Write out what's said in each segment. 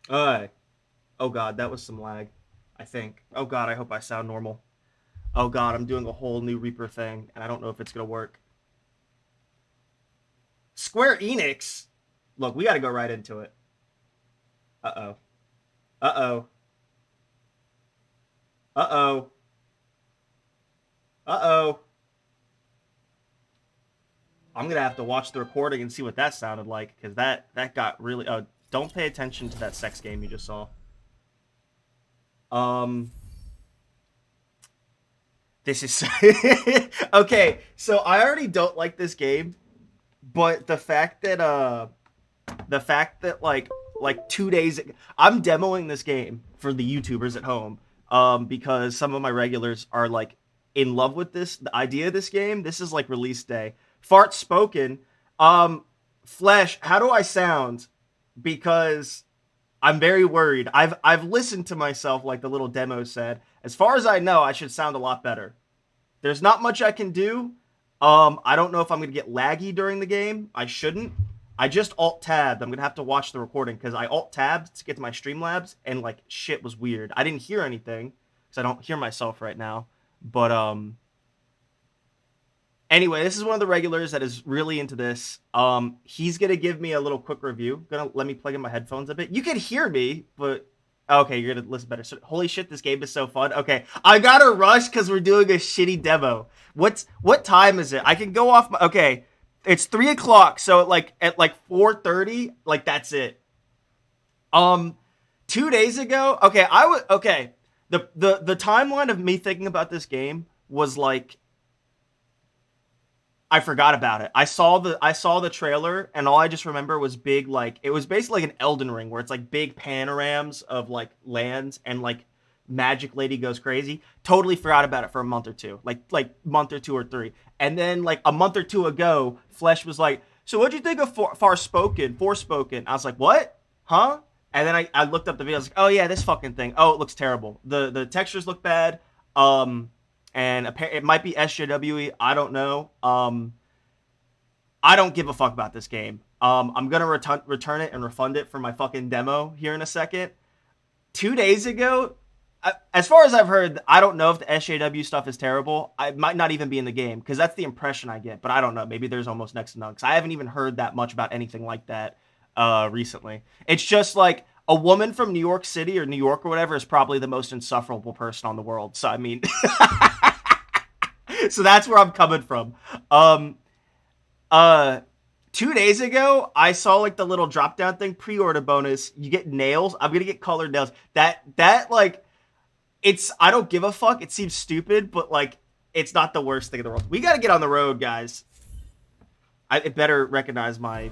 Uh, oh god, that was some lag, I think. Oh god, I hope I sound normal. Oh god, I'm doing a whole new Reaper thing, and I don't know if it's gonna work. Square Enix? Look, we gotta go right into it. Uh-oh. Uh-oh. Uh-oh. Uh-oh. I'm gonna have to watch the recording and see what that sounded like, because that got really... Oh, don't pay attention to that sex game you just saw. Um... This is... Okay, so I already don't like this game, but the fact that like 2 days I'm demoing this game for the YouTubers at home, because some of my regulars are like in love with the idea of this game. This is like release day. Forspoken. um Flesh, how do I sound? Because I'm very worried. I've listened to myself, like the little demo said. As far as I know, I should sound a lot better. There's not much I can do. I don't know if I'm gonna get laggy during the game. I shouldn't. I just alt tabbed. I'm gonna have to watch the recording because I alt tabbed to get to my Streamlabs, and like shit was weird. I didn't hear anything because I don't hear myself right now. But anyway, this is one of the regulars that is really into this. He's gonna give me a little quick review. Gonna let me plug in my headphones a bit. You can hear me, but okay, you're gonna listen better. So, holy shit, this game is so fun. Okay, I gotta rush because we're doing a shitty demo. What time is it? I can go off my okay. It's 3 o'clock, so at like 4:30, like that's it. Um, 2 days ago, okay, I was okay. The timeline of me thinking about this game was like I forgot about it. I saw the trailer, and all I just remember was big, like it was basically like an Elden Ring where it's like big panoramas of like lands, and like Magic Lady goes crazy. Totally forgot about it for a month or two. Like month or two or three. And then like a month or two ago, Flesh was like, "So what'd you think of Farspoken? Forspoken?" I was like, "What? Huh?" And then I looked up the video. I was like, "Oh yeah, this fucking thing. Oh, it looks terrible. The textures look bad. Um, and it might be SJWE. I don't know. I don't give a fuck about this game. I'm gonna return it and refund it for my fucking demo here in a second. 2 days ago, as far as I've heard, I don't know if the SJW stuff is terrible. I might not even be in the game because that's the impression I get. But I don't know. Maybe there's almost next to none because I haven't even heard that much about anything like that recently. It's just like a woman from New York City or New York or whatever is probably the most insufferable person on the world. So I mean, so that's where I'm coming from. Um, uh, 2 days ago, I saw like the little drop down thing, pre-order bonus. You get nails. I'm gonna get colored nails. That like it's I don't give a fuck. It seems stupid, but like it's not the worst thing in the world. We gotta get on the road, guys. I better recognize my.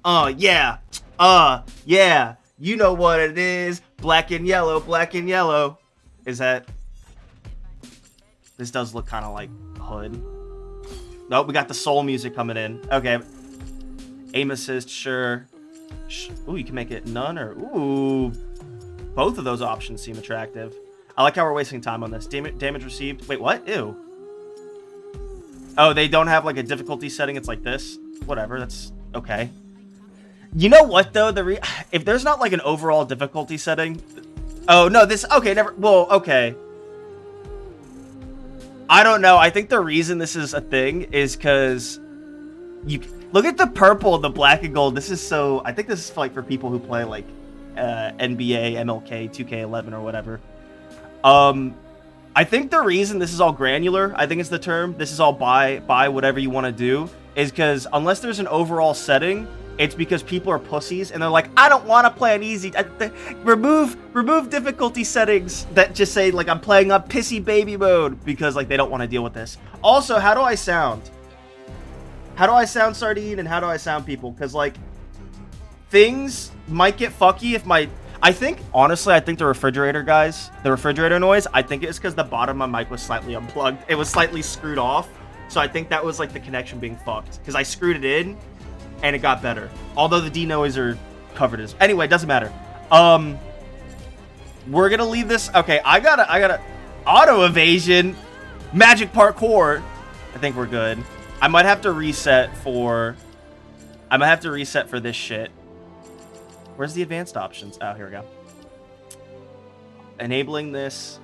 Yeah. Yeah. You know what it is. Black and yellow. Black and yellow. Is that? This does look kind of like Hood. Nope, we got the soul music coming in. Okay. Aim assist, sure. Ooh, you can make it none or ooh. Both of those options seem attractive. I like how we're wasting time on this. Damage received. Wait, what? Ew. Oh, they don't have like a difficulty setting. It's like this. Whatever. That's okay. You know what though? If there's not like an overall difficulty setting. Oh no, this okay. Never. Well, okay. I don't know. I think the reason this is a thing is because you look at the purple, the black and gold. This is so. I think this is like for people who play like NBA, MLK, 2K11 or whatever. Um, I think the reason this is all granular, I think it's the term. This is all buy whatever you want to do, is because unless there's an overall setting, it's because people are pussies and they're like, I don't want to play on easy. Remove difficulty settings that just say like I'm playing on pissy baby mode because like they don't want to deal with this. Also, how do I sound? How do I sound, Sardine, and how do I sound, people? Because like things might get fucky if my. I think honestly, I think the refrigerator noise. I think it's because the bottom of my mic was slightly unplugged. It was slightly screwed off, so I think that was like the connection being fucked because I screwed it in. And it got better. Although the denoiser covered it. Anyway, it doesn't matter. We're gonna leave this. Okay, I gotta auto evasion, magic parkour. I think we're good. I might have to reset for this shit. Where's the advanced options? Oh, here we go. Enabling this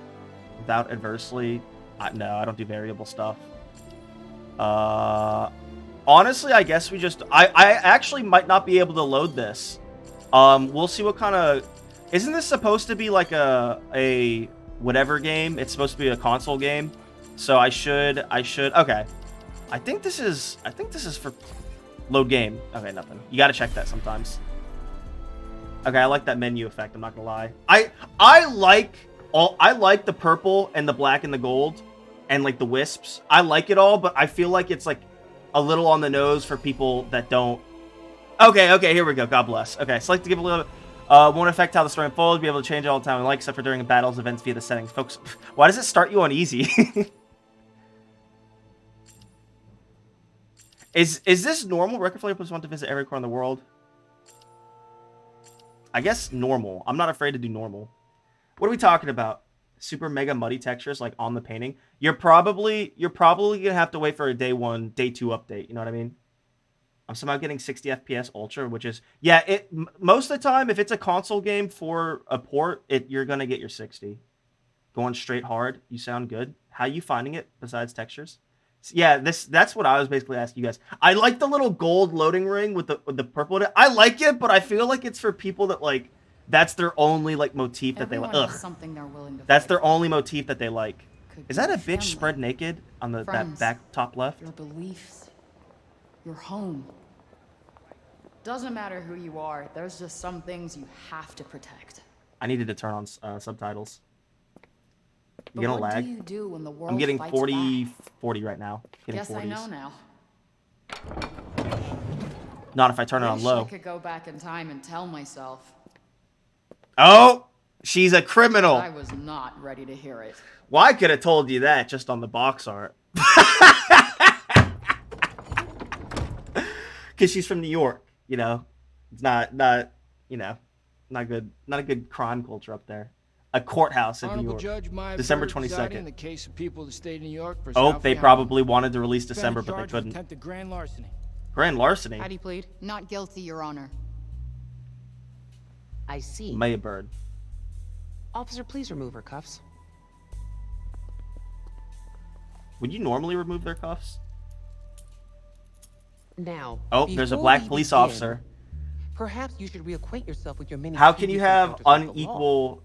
without adversely. No, I don't do variable stuff. Honestly, I guess we just. I actually might not be able to load this. We'll see what kind of. Isn't this supposed to be like a whatever game? It's supposed to be a console game, so I should. Okay, I think this is for load game. Okay, nothing. You got to check that sometimes. Okay, I like that menu effect. I'm not gonna lie. I like the purple and the black and the gold, and like the wisps. I like it all, but I feel like it's like a little on the nose for people that don't. Okay, here we go. God bless. Okay, select to give a little. Won't affect how the story unfolds. Be able to change it all the time I like, except for during battles, events via the settings. Folks, why does it start you on easy? Is this normal? Record players want to visit every corner of the world. I guess normal. I'm not afraid to do normal. What are we talking about? Super mega muddy textures like on the painting. You're probably gonna have to wait for a day 1, day 2 update. You know what I mean? I'm somehow getting 60 FPS ultra, which is most of the time if it's a console game for a port, you're gonna get your 60. Going straight hard. You sound good. How are you finding it besides textures? Yeah, that's what I was basically asking you guys. I like the little gold loading ring with the purple in it. I like it, but I feel like it's for people that like that's their only like motif that they like. Ugh. Something they're willing to that's their only motif that they like. Is that a bitch spread naked on that back top left? Your beliefs, your home. Doesn't matter who you are. There's just some things you have to protect. I needed to turn on subtitles. You gonna what lag? Do you do when the world I'm getting fights 40 back? 40 right now. Getting Guess 40s. I know now. Not if I turn it on low. I could go back in time and tell myself. Oh, she's a criminal. I was not ready to hear it. Well, I could have told you that just on the box art. Because she's from New York, you know. It's not you know, not good. Not a good crime culture up there. A courthouse in New York. Judge, December 22nd. In the case of people of the state of New York for oh, they probably wanted to release December, but they couldn't. Attempted grand larceny. Grand larceny? How do you plead? Not guilty, Your Honor. I see. Maya Bird. Officer, please remove her cuffs. Would you normally remove their cuffs? Now. Oh, there's a black police officer. Perhaps you should reacquaint yourself with your many. How can you have unequal,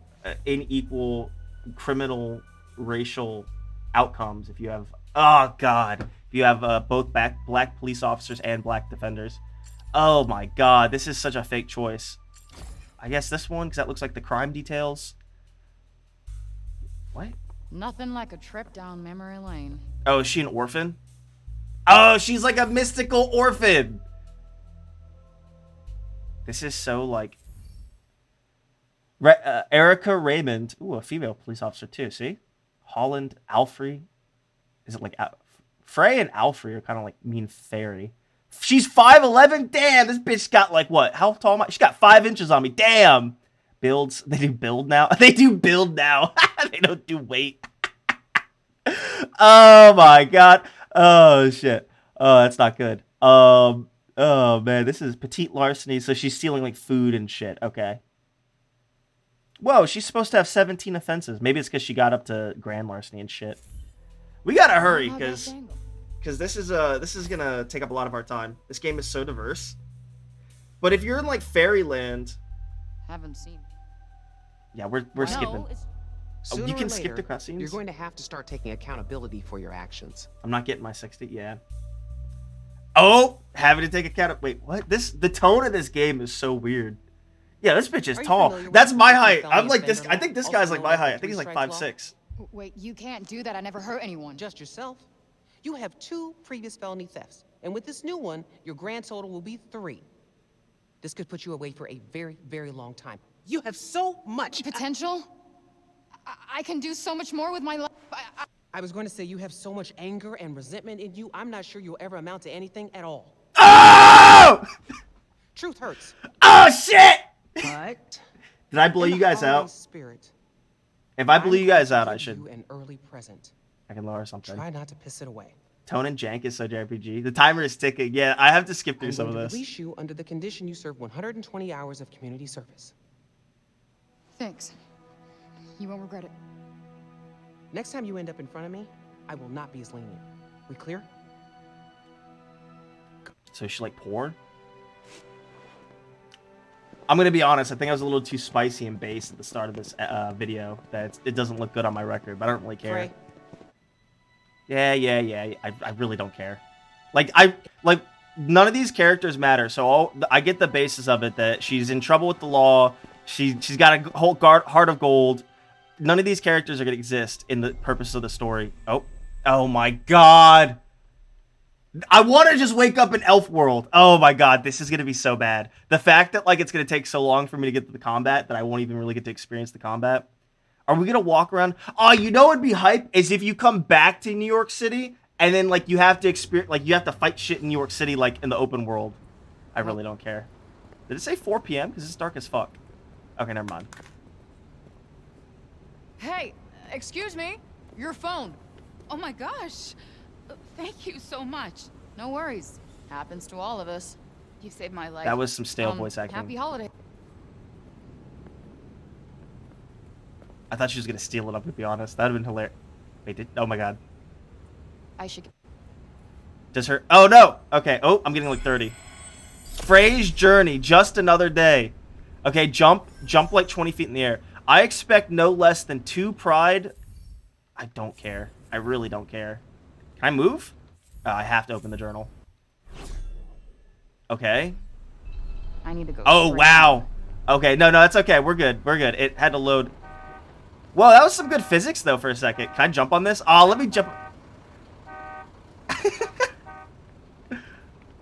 unequal criminal racial outcomes if you have? Oh God! If you have both black police officers and black defenders. Oh my God! This is such a fake choice. I guess this one because that looks like the crime details. What? Nothing like a trip down memory lane. Oh, is she an orphan? Oh, she's like a mystical orphan. This is so like Erica Raymond. Ooh, a female police officer too. See, Holland Alfrey. Is it like Frey and Alfrey are kind of like mean fairy. She's 5'11". Damn, this bitch got like what? How tall am I? She got 5 inches on me. Damn. Builds. They do build now. They do build now. They don't do weight. Oh my God. Oh shit. Oh, that's not good. Oh man, this is petite larceny. So she's stealing like food and shit. Okay. Whoa, she's supposed to have 17 offenses. Maybe it's because she got up to grand larceny and shit. We gotta hurry because this is gonna take up a lot of our time. This game is so diverse. But if you're in like fairyland, haven't seen. Yeah, we're skipping. Sooner you can or skip later, the cutscenes. You're going to have to start taking accountability for your actions. I'm not getting my 60. Yeah. Oh, having to take account. Wait, what? The tone of this game is so weird. Yeah, this bitch is tall. That's my height. I'm like this. I think this guy's like my height. I think he's like 5'6". Wait, you can't do that. I never hurt anyone. Just yourself. You have 2 previous felony thefts, and with this new one, your grand total will be 3. This could put you away for a very, very long time. You have so much potential. I can do so much more with my life. I was going to say you have so much anger and resentment in you. I'm not sure you'll ever amount to anything at all. Oh! Truth hurts. Oh shit! But did I blow you guys out? Spirit, if I blew you guys out, I should. An early present. I can lower something. Try not to piss it away. Tone and jank is so JRPG. The timer is ticking. Yeah, I have to skip through I'm some going of to this. release you under the condition you serve 120 hours of community service. Thanks. You won't regret it. Next time you end up in front of me, I will not be as lenient. We clear? So is she like poor? I'm gonna be honest. I think I was a little too spicy and base at the start of this video. That it doesn't look good on my record, but I don't really care. Frey, Yeah. I really don't care. Like none of these characters matter. So I get the basis of it that she's in trouble with the law. She's got a whole heart of gold. None of these characters are gonna exist in the purpose of the story. Oh my god. I want to just wake up in Elf World. Oh my god, this is going to be so bad. The fact that like it's going to take so long for me to get to the combat that I won't even really get to experience the combat. Are we going to walk around? Oh, you know what'd be hype? Is if you come back to New York City and then like you have to experience, like you have to fight shit in New York City like in the open world. I really don't care. Did it say 4 p.m.? Because it's dark as fuck. Okay, never mind. Hey, excuse me. Your phone. Oh my gosh. Thank you so much. No worries. Happens to all of us. You saved my life. That was some stale voice acting. Happy holiday. I thought she was going to steal it, I'm going to be honest. That would have been hilarious. Wait, oh my god. I should. Does her... Oh, no! Okay, oh, I'm getting like 30. Frey's journey, just another day. Okay, jump like 20 feet in the air. I expect no less than 2 pride. I don't care. I really don't care. Can I move? I have to open the journal. Okay. I need to go. Oh, wow. Okay, no, that's okay. We're good. We're good. It had to load. Whoa, that was some good physics, though, for a second. Can I jump on this? Oh, let me jump.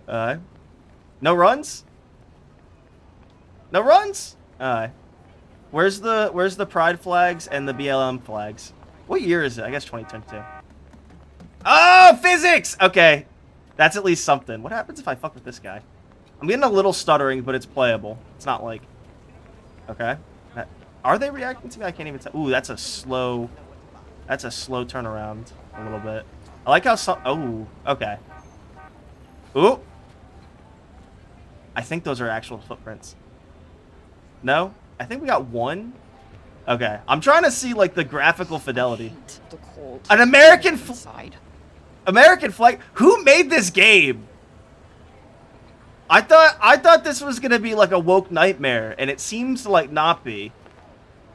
No runs? No runs? Where's the pride flags and the BLM flags? What year is it? I guess 2022. Oh, physics! Okay. That's at least something. What happens if I fuck with this guy? I'm getting a little stuttering, but it's playable. It's not like... Okay. Are they reacting to me? I can't even tell. Ooh, that's a slow... That's a slow turnaround. A little bit. I like how some... Oh, okay. Ooh. I think those are actual footprints. No? I think we got one. Okay. I'm trying to see, like, the graphical fidelity. The cold. An American... Inside. American flag. Who made this game? I thought this was gonna be like a woke nightmare, and it seems to like not be.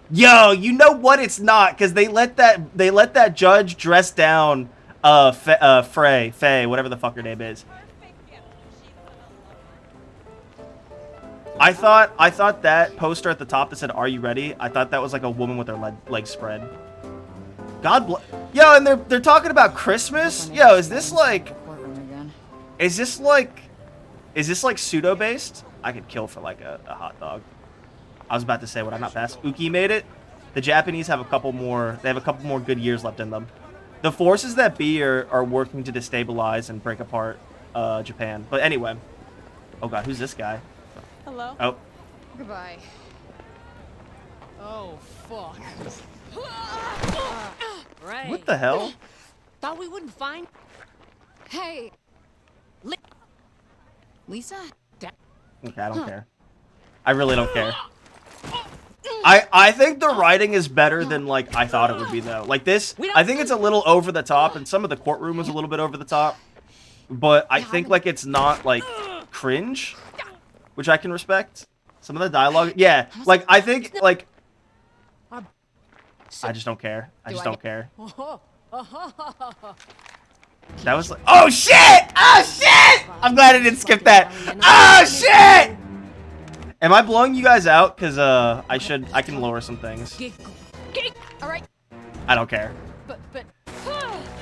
Yo, you know what? It's not, because they let that judge dress down Faye, whatever the fuck her name is. I thought that poster at the top that said "Are you ready?" I thought that was like a woman with her legs spread. God bless. Yo, and they're talking about Christmas. Yo, is this like pseudo based? I could kill for like a hot dog. I was about to say, would I not pass? Uki made it. The Japanese have a couple more. They have a couple more good years left in them. The forces that be are working to destabilize and break apart Japan. But anyway. Oh god, who's this guy? Hello. Oh. Goodbye. Oh fuck. Right. What the hell? Thought we wouldn't find. Hey. Lisa? Okay, I don't care. I really don't care. I think the writing is better than like I thought it would be though. Like this, I think it's a little over the top, and some of the courtroom was a little bit over the top. But I think like it's not like cringe, which I can respect. Some of the dialogue, yeah. Like I think like I just don't care. I just don't care. That was like, oh shit! Oh shit! I'm glad I didn't skip that. Oh shit! Am I blowing you guys out? Cause I can lower some things. All right. I don't care. But.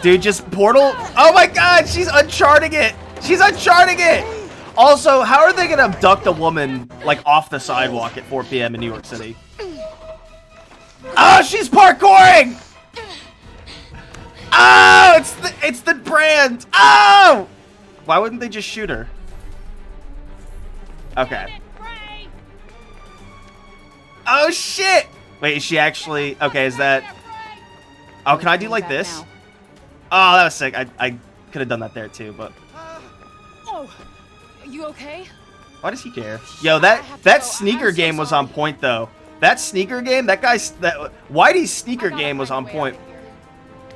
Dude, just portal. Oh my god, she's uncharting it. She's uncharting it. Also, how are they gonna abduct a woman like off the sidewalk at 4 p.m. in New York City? Oh, she's parkouring! Oh, it's the brand. Oh! Why wouldn't they just shoot her? Okay. Oh shit! Wait, is she actually okay? Is that? Oh, can I do like this? Oh, that was sick. could have done that there too, but Oh, you okay? why does he care? Yo, that sneaker game was on point though. That sneaker game, that Whitey's sneaker game was on point.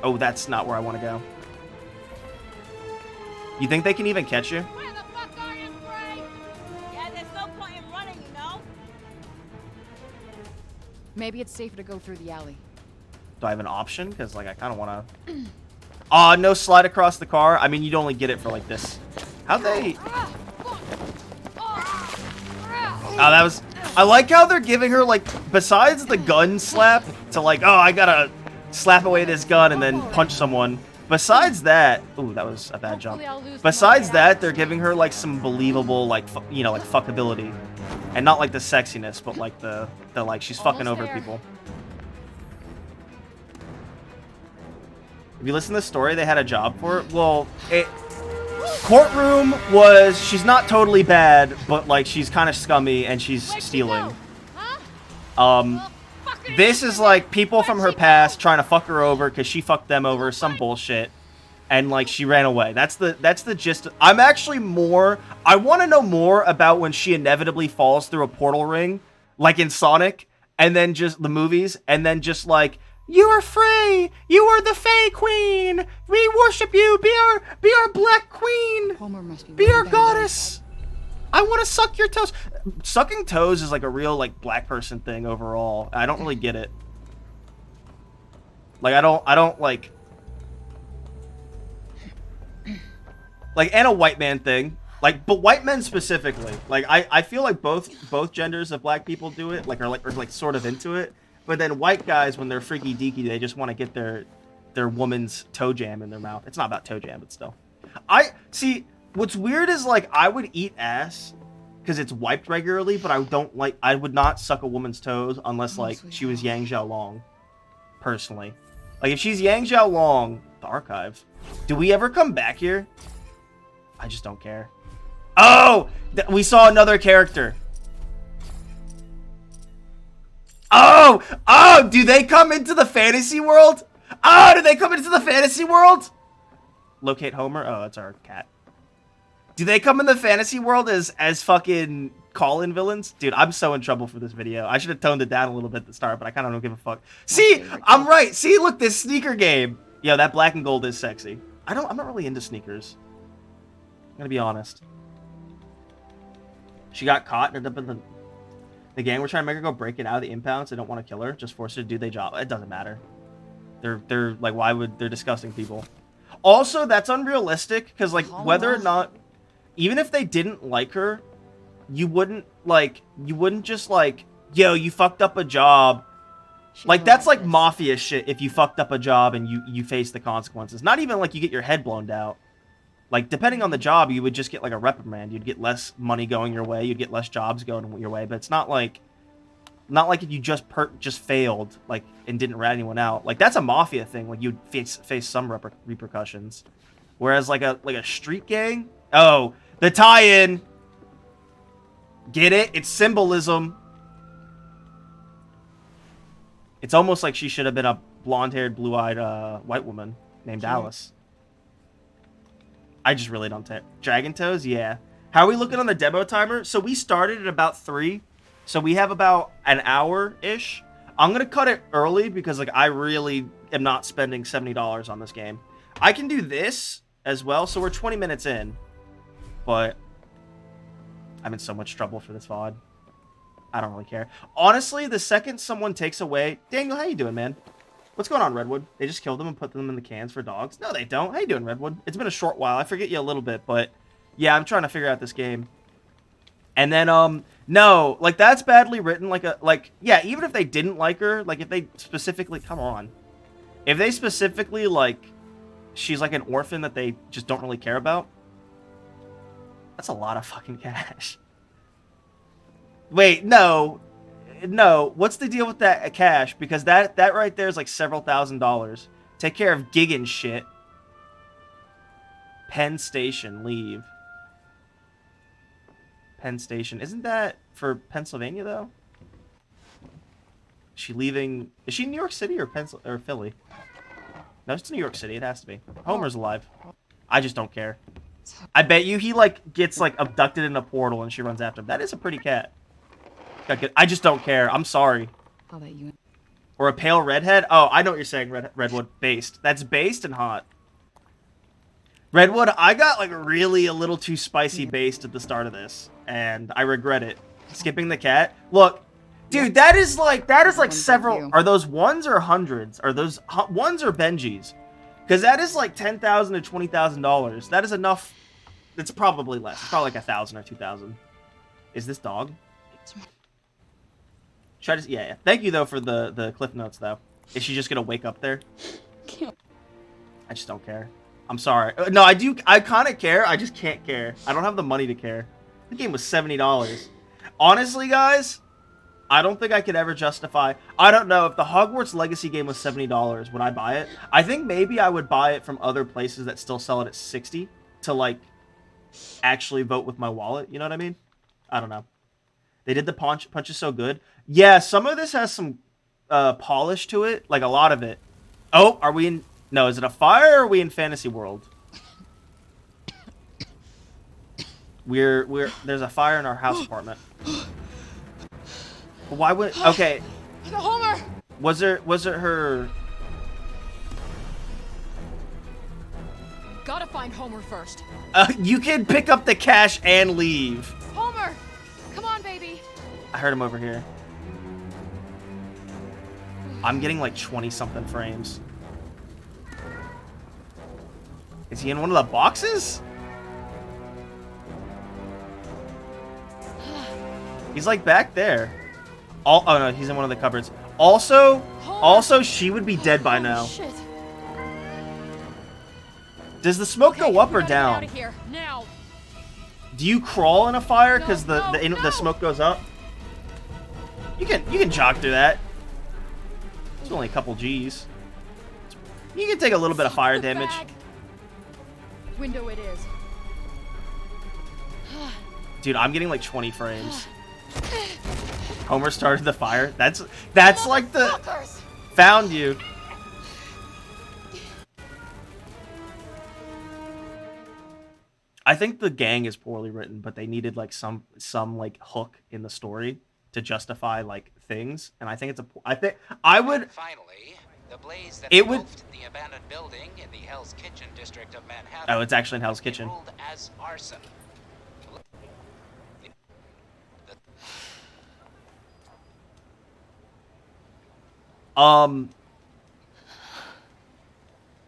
Oh, that's not where I want to go. You think they can even catch you? Where the fuck are you, Frank? Yeah, there's no point in running, you know? Maybe it's safer to go through the alley. Do I have an option? Because, like, I kind of want to... Aw, no slide across the car. I mean, you'd only get it for, like, this. How'd they... Oh, that was... I like how they're giving her, like, besides the gun slap, to, like, oh, I gotta slap away this gun and then punch someone. Besides that... Ooh, that was a bad jump. Besides that, they're giving her, like, some believable, like, you know, like, fuckability. And not, like, the sexiness, but, like, the like, she's fucking over people. If you listen to the story, they had a job for it. Well, courtroom was, she's not totally bad, but like she's kind of scummy and she's stealing. This is like people from her past trying to fuck her over because she fucked them over, some bullshit, and like she ran away. That's the gist. I'm actually I want to know more about when she inevitably falls through a portal ring, like in Sonic, and then just the movies, and then just like, you are free. You are the Fae Queen. We worship you. Be our Black Queen. Homer must Be our goddess. I want to suck your toes. Sucking toes is like a real like black person thing overall. I don't really get it. Like I don't like and a white man thing. Like, but white men specifically. Like I feel like both genders of black people do it. Like are sort of into it. But then white guys, when they're freaky deaky, they just want to get their woman's toe jam in their mouth. It's not about toe jam, but still. I see. What's weird is like I would eat ass because it's wiped regularly, but I would not suck a woman's toes unless like she was Yang Xiaolong. Personally, like if she's Yang Xiaolong, the archive. Do we ever come back here? I just don't care. Oh, we saw another character. Oh, do they come into the fantasy world? Oh, do they come into the fantasy world? Locate Homer. Oh, that's our cat. Do they come in the fantasy world as fucking call-in villains? Dude, I'm so in trouble for this video. I should have toned it down a little bit at the start, but I kind of don't give a fuck. See, I'm right. See, look, this sneaker game. Yo, that black and gold is sexy. I'm not really into sneakers. I'm gonna be honest. She got caught and ended up in the gang were trying to make her go break it out of the impounds. They don't want to kill her. Just force her to do their job. It doesn't matter. They're like, why would they're disgusting people? Also, that's unrealistic because like whether or not, even if they didn't like her, you wouldn't just like, yo, you fucked up a job. Like that's like mafia shit. If you fucked up a job and you face the consequences, not even like you get your head blown out. Like, depending on the job, you would just get, like, a reprimand. You'd get less money going your way. You'd get less jobs going your way. But it's not like if you just failed, like, and didn't rat anyone out. Like, that's a mafia thing. Like, you'd face some repercussions. Whereas, like a street gang? Oh, the tie-in. Get it? It's symbolism. It's almost like she should have been a blonde-haired, blue-eyed white woman named Alice. I just really don't take Dragon Toes, yeah. How are we looking on the demo timer? So we started at about 3. So we have about an hour-ish. I'm going to cut it early because like I really am not spending $70 on this game. I can do this as well. So we're 20 minutes in. But I'm in so much trouble for this VOD. I don't really care. Honestly, the second someone takes away... Daniel, how you doing, man? What's going on, Redwood? They just killed them and put them in the cans for dogs? No, they don't. How you doing, Redwood? It's been a short while. I forget you a little bit, but yeah, I'm trying to figure out this game. And then, no, like that's badly written. Yeah, even if they didn't like her, like if they specifically, come on. If they specifically, like, she's like an orphan that they just don't really care about, that's a lot of fucking cash. Wait, no, what's the deal with that cash? Because that right there is like several $1,000s. Take care of gig and shit. Penn Station, leave. Penn Station. Isn't that for Pennsylvania, though? Is she leaving? Is she in New York City or Philly? No, it's New York City. It has to be. Homer's alive. I just don't care. I bet you he, like, gets, like, abducted in a portal and she runs after him. That is a pretty cat. I just don't care. I'm sorry. I'll let you in. Or a pale redhead? Oh, I know what you're saying, Redwood. Based. That's based and hot. Redwood, I got, like, really a little too spicy based at the start of this. And I regret it. Skipping the cat. Look, dude, that is like several... Are those ones or hundreds? Are those ones or Benjis? Because that is like $10,000 to $20,000. That is enough. It's probably less. It's probably like 1,000 or 2,000. Is this dog? Try to... Yeah. Thank you, though, for the cliff notes, though. Is she just going to wake up there? I just don't care. I'm sorry. No, I do. I kind of care. I just can't care. I don't have the money to care. The game was $70. Honestly, guys, I don't think I could ever justify... I don't know. If the Hogwarts Legacy game was $70, would I buy it? I think maybe I would buy it from other places that still sell it at $60 to, like, actually vote with my wallet. You know what I mean? I don't know. They did the punches so good. Yeah, some of this has some polish to it. Like, a lot of it. Oh, are we in... No, is it a fire or are we in Fantasy World? There's a fire in our house apartment. Why would... Okay. Homer! Was it her... Gotta find Homer first. You can pick up the cash and leave. Homer! Come on, baby. I heard him over here. I'm getting like 20-something frames. Is he in one of the boxes? He's like back there. Oh no, he's in one of the cupboards. Also, she would be dead by now. Shit. Does the smoke go up or down? Get out of here now. Do you crawl in a fire because the smoke goes up? You can jog through that. It's only a couple G's. You can take a little bit of fire damage. Window it is. Dude, I'm getting like 20 frames. Homer started the fire. That's like the... Found you. I think the gang is poorly written, but they needed like some like hook in the story to justify like things, and I think it's I would... Finally, the blaze that it would... the abandoned building in the Hell's Kitchen district of Manhattan. Oh, it's actually in Hell's Kitchen. Ruled as arson.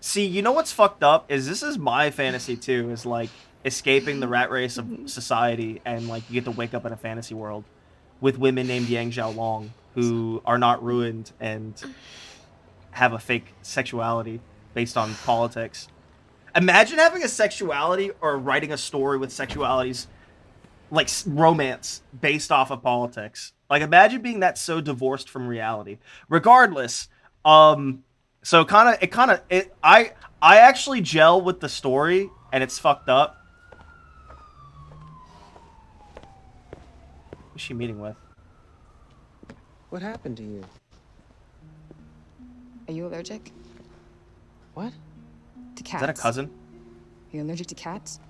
See, you know what's fucked up is this is my fantasy too, is like escaping the rat race of society, and like you get to wake up in a fantasy world with women named Yang Xiaolong who are not ruined and have a fake sexuality based on politics. Imagine having a sexuality or writing a story with sexualities like romance based off of politics. Like, imagine being that so divorced from reality. Regardless, so I actually gel with the story, and it's fucked up. Who's she meeting with? What happened to you? Are you allergic What? to cats? Is that a cousin? Are you allergic to cats?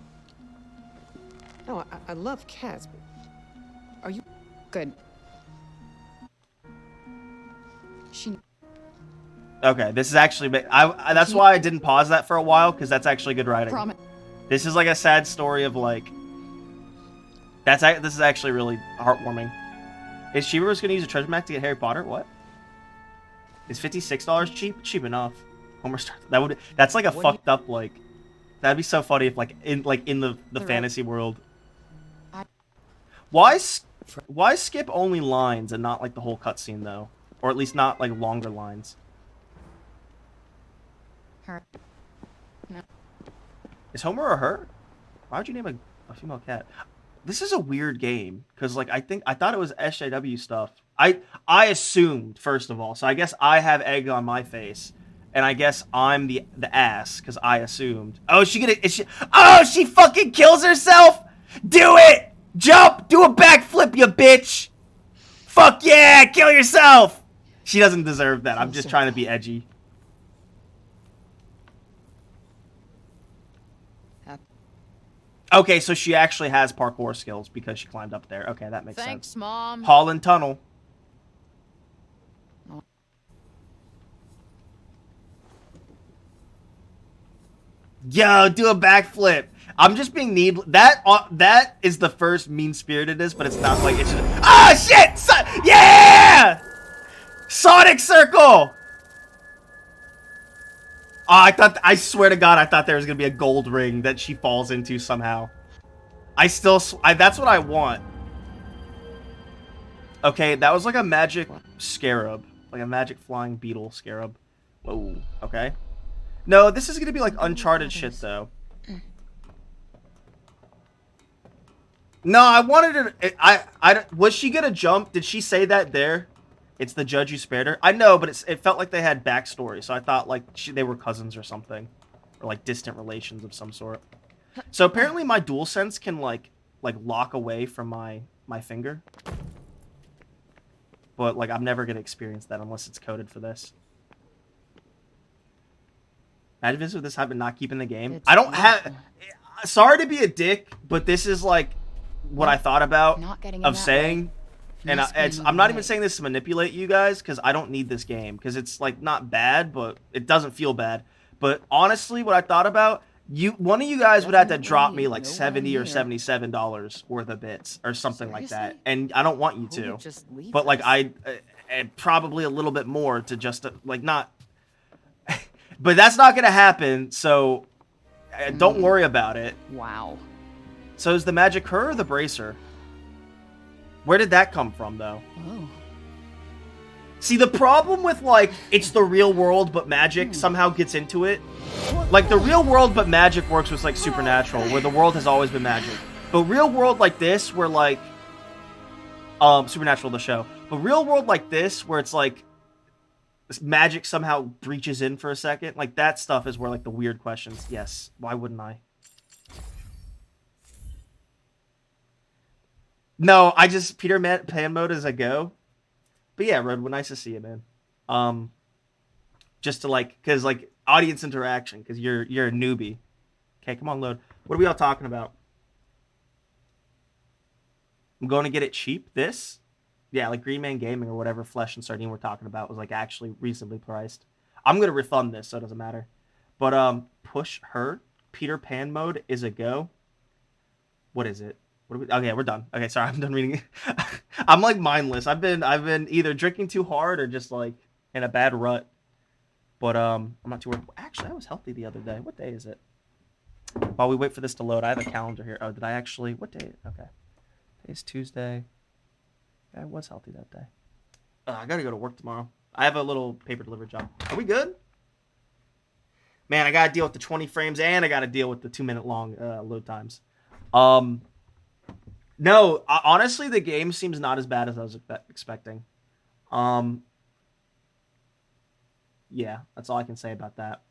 No, I love cats, but are you... Good. She... Okay, this is actually... that's why I didn't pause that for a while, because that's actually good writing. Promise. This is like a sad story of like... This is actually really heartwarming. Is Cheever's gonna use a treasure map to get Harry Potter? What? Is $56 cheap? Cheap enough. Homer starts... That's like a fucked up, like... That'd be so funny if like in the fantasy world. Why skip only lines and not like the whole cutscene though? Or at least not like longer lines. Her. No. Is Homer a her? Why would you name a female cat? This is a weird game because like I thought it was SJW stuff. I assumed, first of all, so I guess I have egg on my face, and I guess I'm the ass because I assumed. Oh, she fucking kills herself. Do it! Jump! Do a backflip, you bitch! Fuck yeah! Kill yourself! She doesn't deserve that. I'm just trying to be edgy. Okay, so she actually has parkour skills because she climbed up there. Okay, that makes Thanks, sense. Mom. Holland Tunnel. Yo, do a backflip. I'm just being that is the first mean-spiritedness, but it's not like it's just shit! Yeah! Sonic Circle! Oh, I swear to God, I thought there was gonna be a gold ring that she falls into somehow. That's what I want. Okay, that was like a magic scarab. Like a magic flying beetle scarab. Whoa, okay. No, this is gonna be like Uncharted shit, though. No, I wanted her. Was she gonna jump? Did she say that there? It's the judge who spared her. I know, but it felt like they had backstory, so I thought like they were cousins or something, or like distant relations of some sort. So apparently, my DualSense can like lock away from my finger, but like I'm never gonna experience that unless it's coded for this. Imagine this with this happened not keeping the game. I don't have. Sorry to be a dick, but this is like what I thought about of saying, and I'm not even saying this to manipulate you guys because I don't need this game because it's like not bad, but it doesn't feel bad. But honestly, what I thought about, one of you guys would have to drop me like $70 or $77 worth of bits or something like that, and I don't want you to. But like and probably a little bit more to just like not. But that's not gonna happen, so don't worry about it. Wow. So is the magic her or the bracer? Where did that come from, though? Oh. See, the problem with, like, it's the real world, but magic somehow gets into it. Like, the real world, but magic works with, like, Supernatural, where the world has always been magic. But real world like this, where, like... Supernatural, the show. But real world like this, where it's, like... magic somehow breaches in for a second. Like, that stuff is where, like, the weird questions... Yes, why wouldn't I? No, I just... Peter Pan mode as I go. But yeah, Redwood, nice to see you, man. Just to, like... Because, like, audience interaction. Because you're a newbie. Okay, come on, load. What are we all talking about? I'm going to get it cheap. This? Yeah, like Green Man Gaming or whatever Flesh and Sardine we're talking about was, like, actually reasonably priced. I'm going to refund this, so it doesn't matter. But, push her. Peter Pan mode is a go. What is it? Okay, we're done. Okay, sorry, I'm done reading. I'm like mindless. I've been either drinking too hard or just like in a bad rut. But I'm not too worried. Actually, I was healthy the other day. What day is it? While we wait for this to load, I have a calendar here. Oh, did I actually? What day? Okay, today's Tuesday. Yeah, I was healthy that day. I gotta go to work tomorrow. I have a little paper delivery job. Are we good? Man, I gotta deal with the 20 frames and I gotta deal with the 2-minute long load times. No, honestly, the game seems not as bad as I was expecting. Yeah, that's all I can say about that.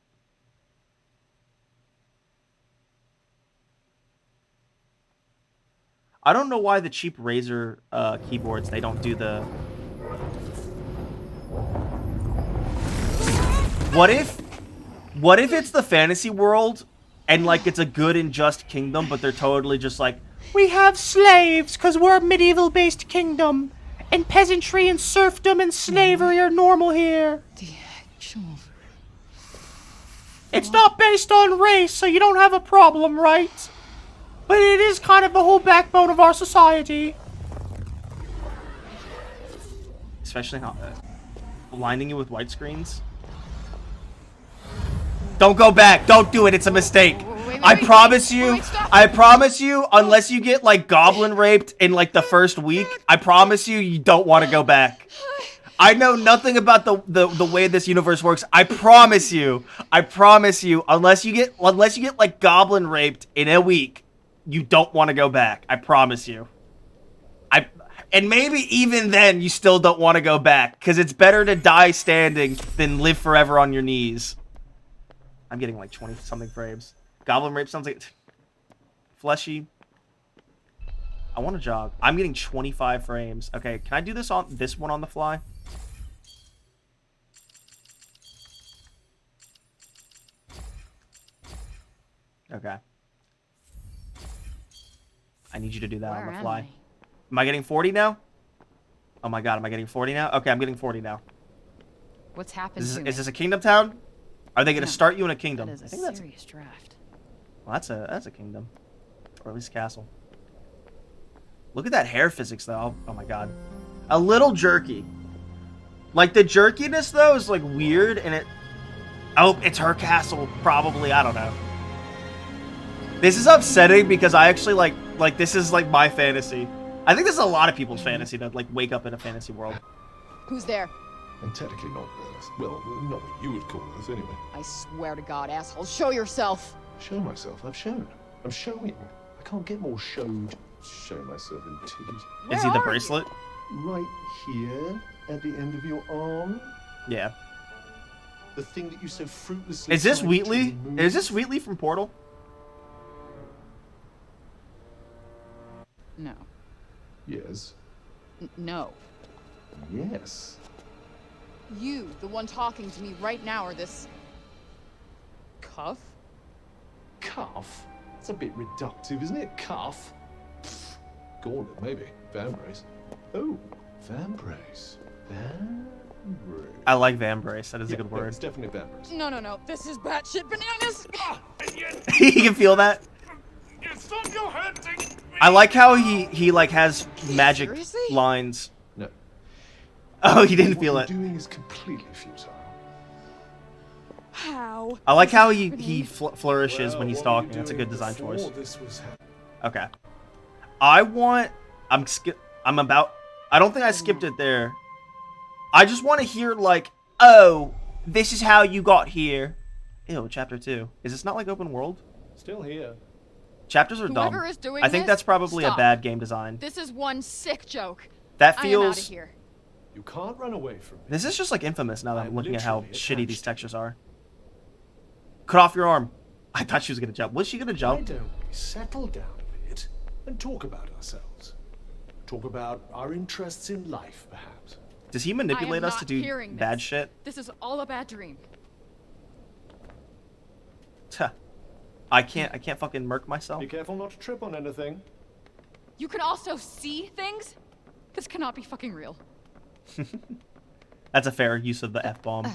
I don't know why the cheap Razer keyboards, they don't do the... What if it's the fantasy world and, like, it's a good and just kingdom, but they're totally just like, we have slaves because we're a medieval-based kingdom, and peasantry and serfdom and slavery are normal here. The actual... It's not based on race, so you don't have a problem, right? But it is kind of the whole backbone of our society. Especially how blinding you with white screens. Don't go back. Don't do it. It's a mistake. I promise you, unless you get, like, goblin raped in, like, the first week, I promise you don't want to go back. I know nothing about the way this universe works. I promise you, unless you get, like, goblin raped in a week, you don't want to go back. I promise you. And maybe even then, you still don't want to go back, because it's better to die standing than live forever on your knees. I'm getting like 20-something frames. Goblin rape sounds like... Fleshy. I want to jog. I'm getting 25 frames. Okay, can I do this one on the fly? Okay. I need you to do that on Where the am fly. I? Am I getting 40 now? Oh my god, am I getting 40 now? Okay, I'm getting 40 now. What's happened Is to this me? a kingdom town? Are they gonna No, start you in a kingdom? That is I a think that's serious draft. well, that's a kingdom, or at least a castle. Look at that hair physics though. Oh my god, a little jerky. Like the jerkiness though is like weird, and it. Oh, it's her castle probably. I don't know. This is upsetting because I actually like this is like my fantasy. I think this is a lot of people's fantasy to like wake up in a fantasy world. Who's there? And technically not Earth. Well, not what you would call Earth, anyway. I swear to God, asshole, show yourself. Show myself. I've shown. I'm showing. I can't get more showed. Show myself indeed. Is he the bracelet? Right here, at the end of your arm. Yeah. The thing that you so fruitlessly. Is this tried to Wheatley? remove. Is this Wheatley from Portal? No. Yes. No. Yes. You, the one talking to me right now, or this... cuff? Cuff? That's a bit reductive, isn't it? Cuff? Pfft. Gauntlet, maybe. Vambrace. Oh, Vambrace. Vambrace. I like Vambrace. That is a Yeah, good no, word. it's definitely Vambrace. No. This is batshit bananas. You can feel that. Stop your hurting! I like how he like has magic Seriously? lines. No. Oh, he didn't feel What it. you're doing is completely futile. How? I like how he flourishes when he's Well, what were you talking. That's a good doing design before choice. This was Okay. I don't think I skipped it there. I just want to hear like, oh, this is how you got here. Ew, chapter 2. Is this not like open world? still here. Chapters are dumb. Whoever is doing I think this, that's probably a stop. bad game design. This is one sick joke. That I am out of feels. here. You can't run away from me. This is just like Infamous now that I'm I'm looking at how literally shitty these attached. textures are. Cut off your arm. I thought she was gonna jump. Was she gonna Why jump? don't we settle down a bit and talk about ourselves? Talk about our interests in life, perhaps. Does he manipulate I am us to not do hearing bad this. shit? This is all a bad dream. Tuh. I can't fucking murk myself. Be careful not to trip on anything. You can also see things? This cannot be fucking real. That's a fair use of the F-bomb.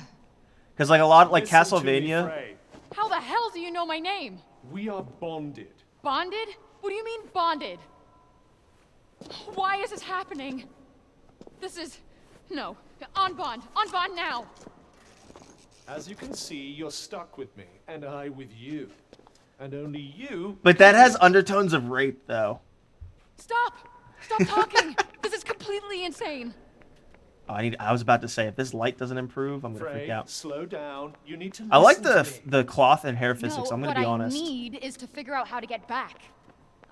Because like a lot, like Listen to me, Castlevania. Frey. How the hell do you know my name? We are bonded. Bonded? What do you mean bonded? Why is this happening? This is... No. On bond now. As you can see, you're stuck with me, and I with you. And only you... But that has undertones of rape, though. Stop talking. This is completely insane. Oh, I was about to say, if this light doesn't improve, I'm gonna freak Frey, out. slow down. You need to I like listen to me. the cloth and hair physics. No, I'm gonna what be honest. I need is to figure out how to get back.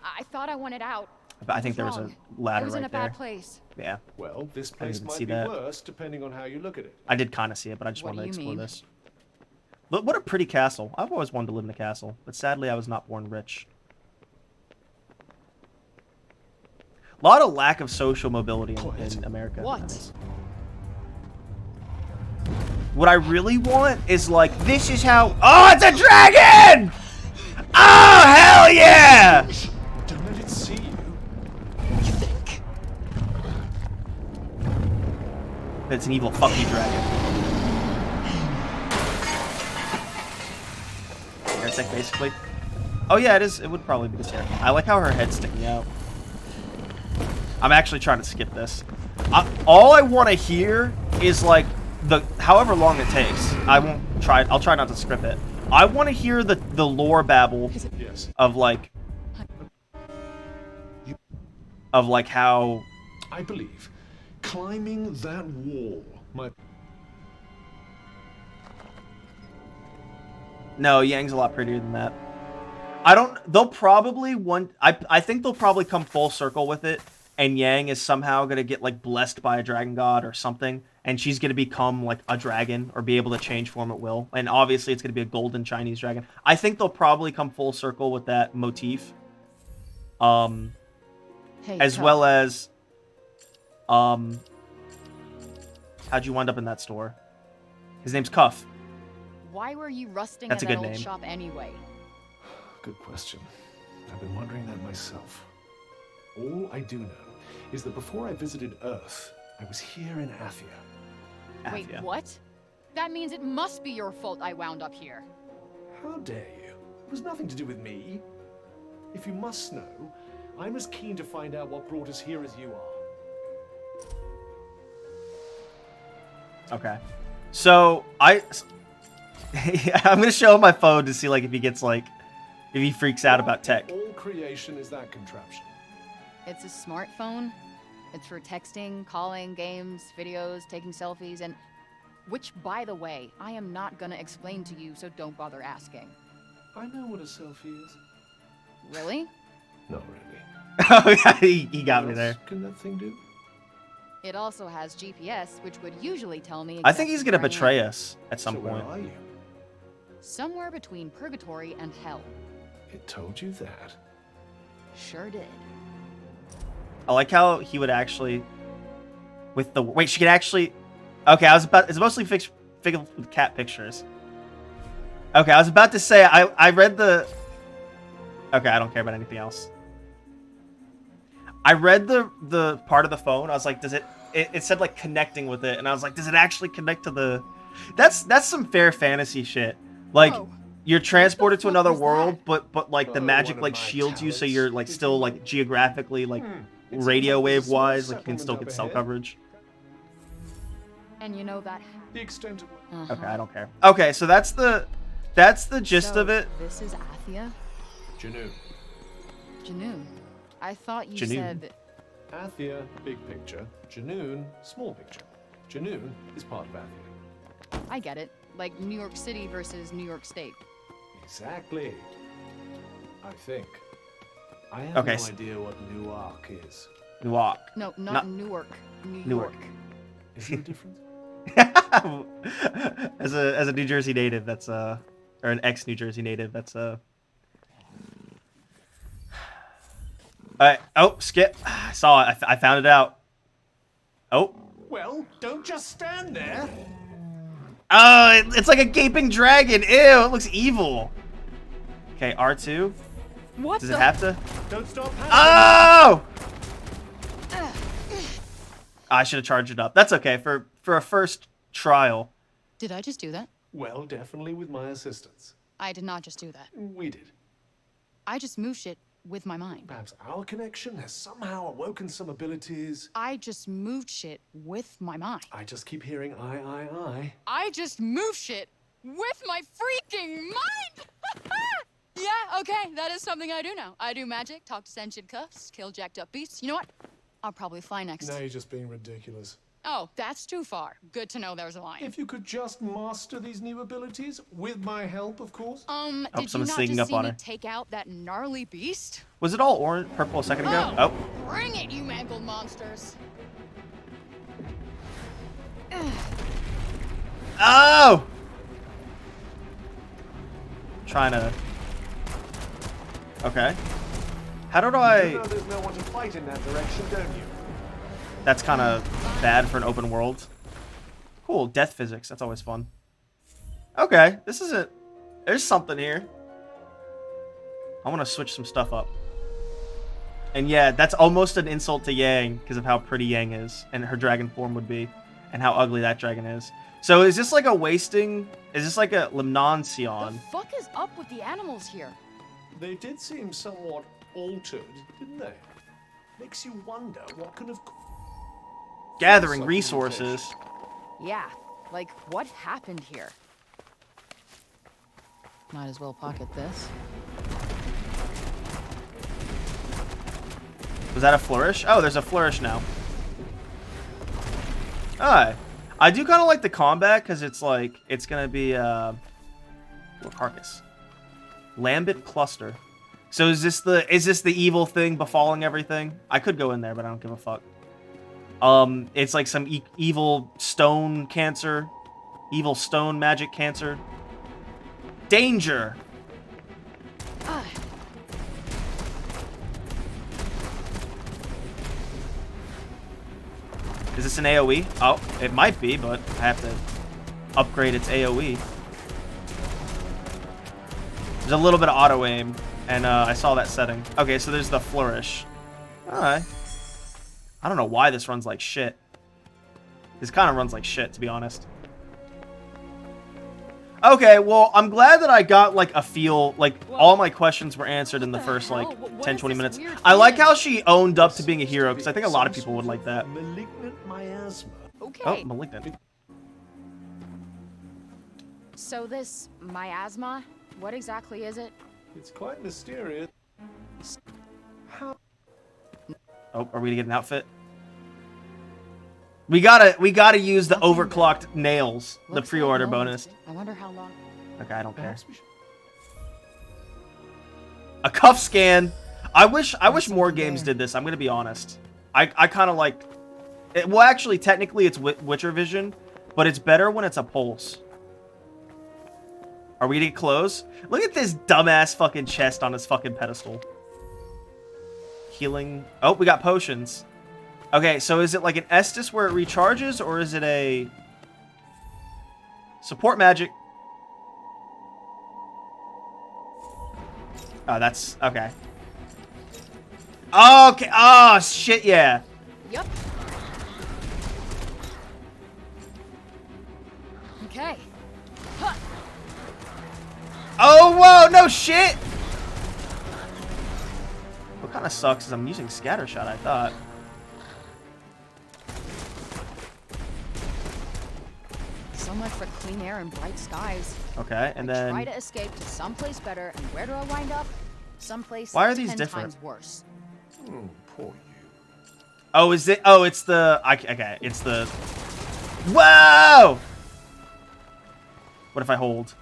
I thought I wanted out. But I think there What's was a wrong? ladder I was in a right bad there. place. Yeah, Well, this place even might see be that. worse, depending on how you look at it. I did kind of see it, but I just What wanted to do you explore mean? this. Look, what a pretty castle. I've always wanted to live in a castle, but sadly I was not born rich. A lot of lack of social mobility in America. What? Nice. What I really want is like, this is how... Oh, it's a dragon! Oh, hell yeah! Don't let it see you. You think? It's an evil fuck you dragon. That's like basically... Oh yeah, it is. It would probably be this hair. I like how her head's sticking out. I'm actually trying to skip this. All I want to hear is like however long it takes. I'll try not to script it. I want to hear the lore babble Yes. of like how. I believe climbing that wall might... No, Yang's a lot prettier than that. They'll probably I think they'll probably come full circle with it, and Yang is somehow gonna get like blessed by a dragon god or something, and she's gonna become like a dragon or be able to change form at will. And obviously it's gonna be a golden Chinese dragon. I think they'll probably come full circle with that motif. Hey, As Cuff. well as how'd you wind up in that store? His name's Cuff. Why were you rusting That's in a that good old name. shop anyway? Good question. I've been wondering that myself. All I do know is that before I visited Earth, I was here in Athia. Wait, Athia. what? That means it must be your fault I wound up here. How dare you? It was nothing to do with me. If you must know, I'm as keen to find out what brought us here as you are. Okay. So I'm gonna show him my phone to see like if he gets like if he freaks out about tech. All creation is that contraption. It's a smartphone. It's for texting, calling, games, videos, taking selfies, and which, by the way, I am not gonna explain to you, so don't bother asking. I know what a selfie is. Really? Not really. Oh yeah, he got me What there. else can that thing do? It also has GPS, which would usually tell me I think he's exactly gonna where I betray am. us at some So point. where are you? Somewhere between purgatory and hell. It told you that. Sure did. I like how he would actually with the wait. She could actually. Okay, I was about. It's mostly fixed with cat pictures. Okay, I was about to say I read the. Okay, I don't care about anything else. I read the part of the phone. I was like, does it? It said like connecting with it, and I was like, does it actually connect to the? That's some fair fantasy shit. Like Whoa. you're transported to fuck another was that? world, but like the Oh, magic one of like my shields you, so talents, you're like if still you like will. geographically like It radio seems like wave there's a small wise, like you can still settlement get up cell ahead. coverage. And you know that. The extent of Uh-huh. Okay, I don't care. Okay, so that's the gist So, of it. This is Athia? Janu. Janoon. I thought you Janoon. said. Athia, big picture. Janoon, small picture. Janoon is part of Athia. I get it. Like New York City versus New York State. Exactly. I think. I have Okay, no s- idea what Newark is. Newark. No, not Not- Newark. New Newark. York. Is there a difference? as a New Jersey native, that's or an ex New Jersey native, that's Alright, oh, skip. I saw it. I found it out. Oh. Well, don't just stand there. Oh, it's like a gaping dragon. Ew, it looks evil. Okay, R2. What Does the? it have to? Don't stop. Oh! I should have charged it up. That's okay for a first trial. Did I just do that? Well, definitely with my assistance. I did not just do that. We did. I just moved shit with my mind. Perhaps our connection has somehow awoken some abilities. I just moved shit with my mind. I just keep hearing I. I just moved shit with my freaking mind! Yeah, okay, that is something I do now. I do magic, talk to sentient cuffs, kill jacked up beasts. You know what? I'll probably fly next. Now you're just being ridiculous. Oh, that's too far. Good to know there's a line. If you could just master these new abilities, with my help, of course. Oh, Did you someone's not sneaking just up see on me her. take out that gnarly beast? Was it all orange, purple a second ago? Oh. Bring it, you mangled monsters. Oh! Trying to. Okay. How do You I? know there's no one to fight in that direction, don't you? That's kind of bad for an open world. Cool, death physics. That's always fun. Okay, this is it. There's something here. I want to switch some stuff up. And yeah, that's almost an insult to Yang because of how pretty Yang is and her dragon form would be and how ugly that dragon is. So is this like a wasting? Is this like a Limnon The Sion? fuck is up with the animals here? They did seem somewhat altered, didn't they? Makes you wonder what could have. Gathering resources. Yeah, like what happened here? Might as well pocket this. Was that a flourish? Oh, there's a flourish now. Alright. I do kind of like the combat because it's like, it's going to be, what carcass? Lambent cluster. So is this the evil thing befalling everything? I could go in there, but I don't give a fuck. It's like some evil stone cancer. Evil stone magic cancer. Danger! Is this an AoE? Oh, it might be, but I have to upgrade its AoE. There's a little bit of auto aim, and I saw that setting. Okay, so there's the flourish. Alright. I don't know why this runs like shit. This kind of runs like shit, to be honest. Okay, well, I'm glad that I got, like, a feel, like, all my questions were answered in the first, like, 10, 20 minutes. I like how she owned up to being a hero, because I think a lot of people would like that. Malignant miasma. Okay. Oh, malignant. So this miasma, what exactly is it? It's quite mysterious. How? Oh, are we gonna get an outfit? We gotta use the overclocked nails, the Looks pre-order like mold. bonus. I wonder how long. Okay, I don't care. Perhaps we should... A cuff scan. I wish more something games there. did this. I'm gonna be honest. I kind of like. Well, actually, technically, it's Witcher Vision, but it's better when it's a pulse. Are we gonna get close? Look at this dumbass fucking chest on his fucking pedestal. Healing. Oh, we got potions. Okay, so is it like an Estus where it recharges, or is it a support magic? Oh, that's okay. Okay. Oh shit, yeah. Yep. Okay. Oh whoa, no shit. What kind of sucks is I'm using scattershot. I thought. So much for clean air and bright skies. Okay, and I then try to escape to someplace better, and where do I wind up? Someplace Why are these 10 different? times worse. Oh, poor you. oh, is it? Oh, it's the. Okay, it's the. Whoa! What if I hold?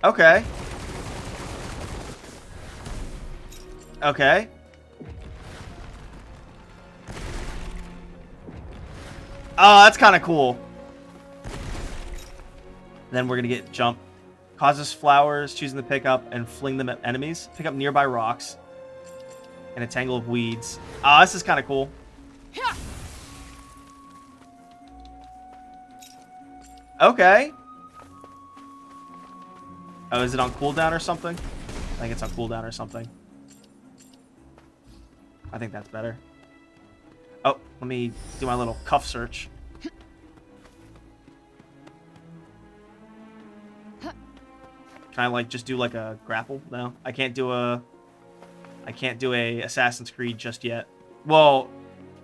Okay. Okay. Oh, that's kind of cool. Then we're gonna get jump. Causes flowers, choosing to pick up and fling them at enemies. Pick up nearby rocks. And a tangle of weeds. Ah, this is kind of cool. Okay. Oh, is it on cooldown or something? I think it's on cooldown or something. I think that's better. Oh, let me do my little cuff search. Can I like just do like a grapple? No, I can't do a Assassin's Creed just yet. Well,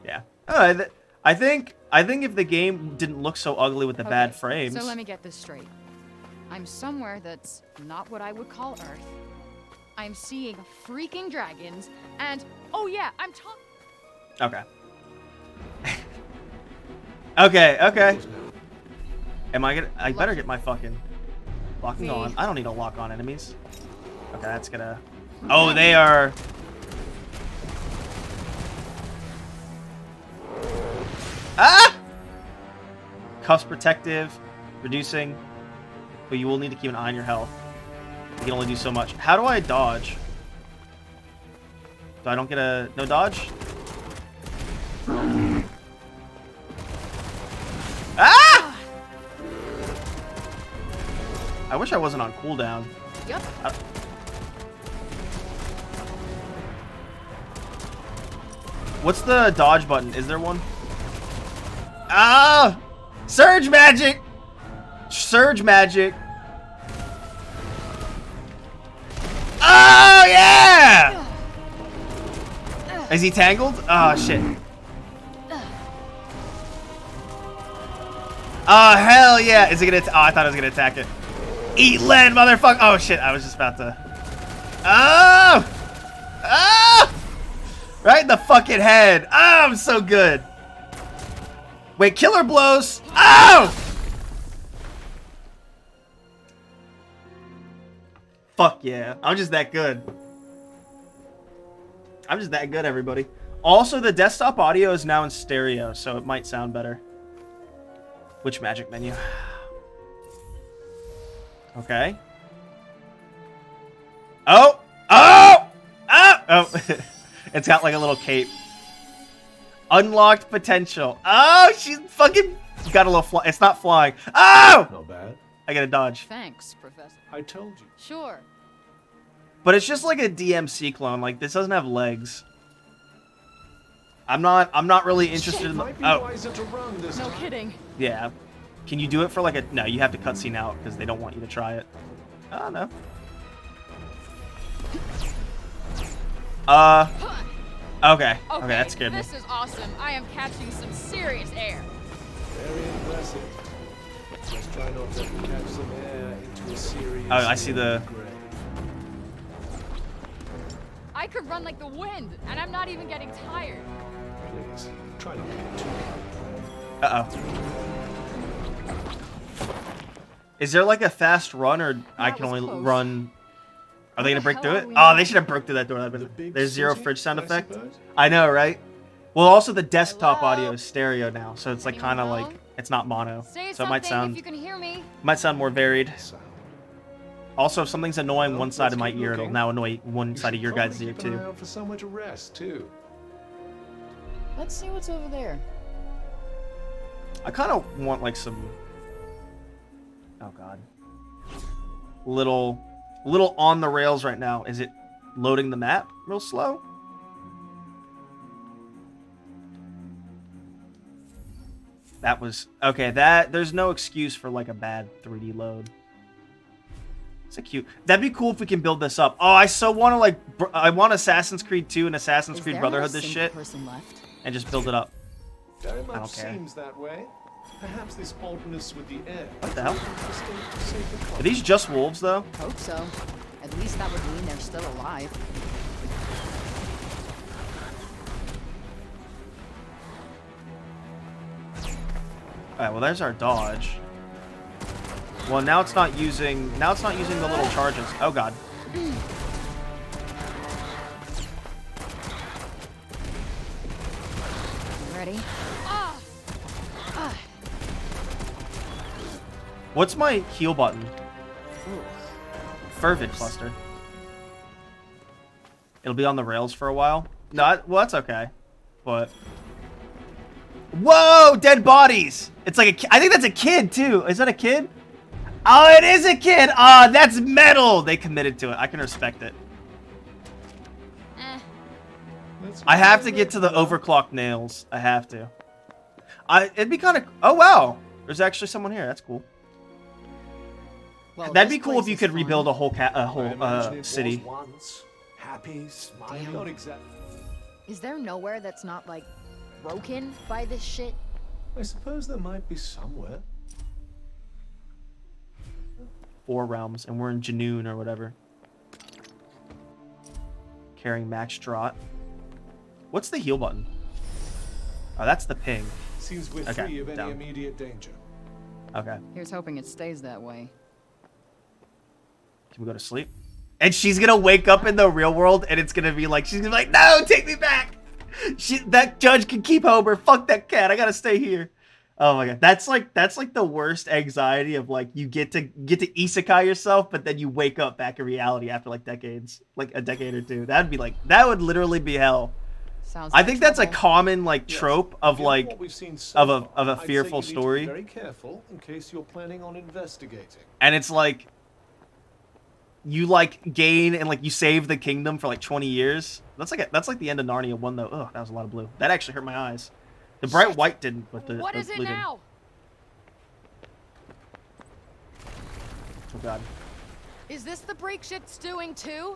yeah. I think if the game didn't look so ugly with the bad Okay, frames. So let me get this straight. I'm somewhere that's not what I would call Earth. I'm seeing freaking dragons, and oh yeah, I'm talking. Okay. Okay. Am I gonna? I better get my fucking locking Me. on. I don't need to lock on enemies. Okay, that's gonna. Oh, they are. Ah! Cuffs protective, reducing, but you will need to keep an eye on your health. You can only do so much. How do I dodge? So I don't get a no dodge? Ah! I wish I wasn't on cooldown. Yep. What's the dodge button? Is there one? Ah! Surge magic! Surge magic! Oh, yeah! Is he tangled? Oh, shit. Oh, hell yeah. Is it gonna... Oh, I thought it was gonna attack it. Eat lead, motherfucker! Oh, shit. I was just about to... Oh! Oh! Right in the fucking head. Oh, I'm so good. Wait, killer blows. Oh! Fuck yeah. I'm just that good. I'm just that good, everybody. Also, the desktop audio is now in stereo, so it might sound better. Which magic menu? Okay. Oh! Oh! Oh! Oh! It's got like a little cape. Unlocked potential. Oh, she's fucking got a little fly. It's not flying. Oh! Not bad. I gotta dodge. Thanks, Professor. I told you. Sure. But it's just like a DMC clone. Like, this doesn't have legs. I'm not really interested in the... Might be Oh, wiser to run this No time. kidding. yeah. Can you do it for like a... No, you have to cutscene out because they don't want you to try it. Oh, no. Okay. Okay, that scared me. This is awesome. I am catching some serious air. Very impressive. Just try not to catch some air into a serious... Oh, I see the... grave. I could run like the wind, and I'm not even getting tired. Please, try not to get too Uh-oh. Is there like a fast run, or I That can was only close. run... Are they gonna break hell through are it? we Oh, on? they should have broke through that door. The big There's zero city, fridge sound I effect. suppose? I know, right? Well, also the desktop Hello? audio is stereo now, so it's like Anyone kind of like home? it's not mono, Say so it might something if you sound can hear me. more varied. Sound. Also, if something's annoying Well, one side let's of my keep ear, it'll looking. now annoy one You side of should your guys' probably ear keep an eye too. out for somewhere to rest too. Let's see what's over there. I kind of want like some. Oh God. Little on the rails right now. Is it loading the map real slow? That was okay. There's no excuse for like a bad 3D load. It's a cute. That'd be cool if we can build this up. Oh, I so want to like. I want Assassin's Creed 2 and Assassin's Is Creed there Brotherhood not a this single shit person left? and just build it up. Very don't much care. seems that way. Perhaps this oddness with the air. What the hell? Interesting to save the Are clock. these just wolves though? Hope so. At least that would mean they're still alive. All right. Well, there's our dodge. Well, now it's not using. Now it's not using the little charges. Oh God. You ready? What's my heal button? Fervid cluster. It'll be on the rails for a while. No, well that's okay. But whoa, dead bodies! It's like I think that's a kid too. Is that a kid? Oh, it is a kid. Ah, that's metal. They committed to it. I can respect it. Let's I have go to get to the there. overclocked nails. I have to. It'd be kind of. Oh wow, there's actually someone here. That's cool. Well, That'd this be cool place if you is could fun. rebuild a whole I imagine it city. was once. Happy, smiling, Damn. not exactly. Is there nowhere that's not like broken by this shit? I suppose there might be somewhere. 4 realms, and we're in Janoon or whatever. Carrying max draught. What's the heal button? Oh, that's the ping. Seems we're Okay, free of any down. immediate danger. Okay. Here's hoping it stays that way. Can we go to sleep? And she's gonna wake up in the real world, and it's gonna be like, she's gonna be like, no, take me back. That judge can keep Homer. Fuck that cat. I gotta stay here. Oh my God, that's like the worst anxiety of like you get to isekai yourself, but then you wake up back in reality after like decades, like a decade or two. That would literally be hell. Sounds I like think that's a trouble. common like Yes, trope of given like what we've seen so of a far, I'd say fearful you need to be story. very careful in case you're planning on investigating. And it's like you like gain and like you save the kingdom for like 20 years. That's like the end of Narnia 1 though. Ugh, that was a lot of blue. That actually hurt my eyes. The bright Shit. white didn't, but the What is it blue didn't. now? Oh God. Is this the break shit's doing too?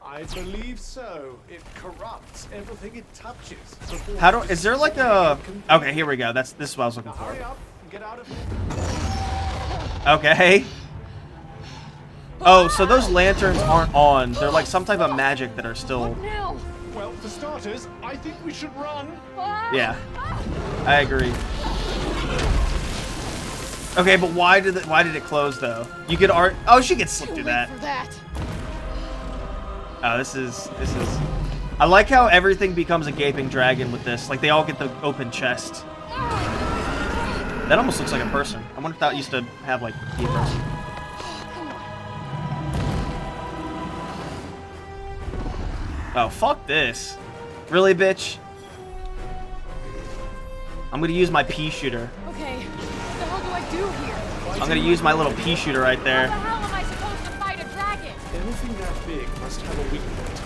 I believe so. It corrupts everything it touches. before How do it is there like destroys a it completely. okay? Here we go. This is what I was looking Now for. hurry up and get out of here. Okay. Oh, so those lanterns aren't on. They're like some type of magic that are still. What now? Well, for starters, I think we should run. Yeah, I agree. Okay, but why did it close though? You could art. Oh, she could slip Too through late that. for that. Oh, this is. I like how everything becomes a gaping dragon with this. Like they all get the open chest. That almost looks like a person. I wonder if that used to have like be a person. Oh, fuck this. Really, bitch? I'm gonna use my pea shooter. Okay, what the hell do I do here? I'm gonna use my little pea shooter right How there. the hell am I supposed to fight a dragon? Anything that big must have a weak point.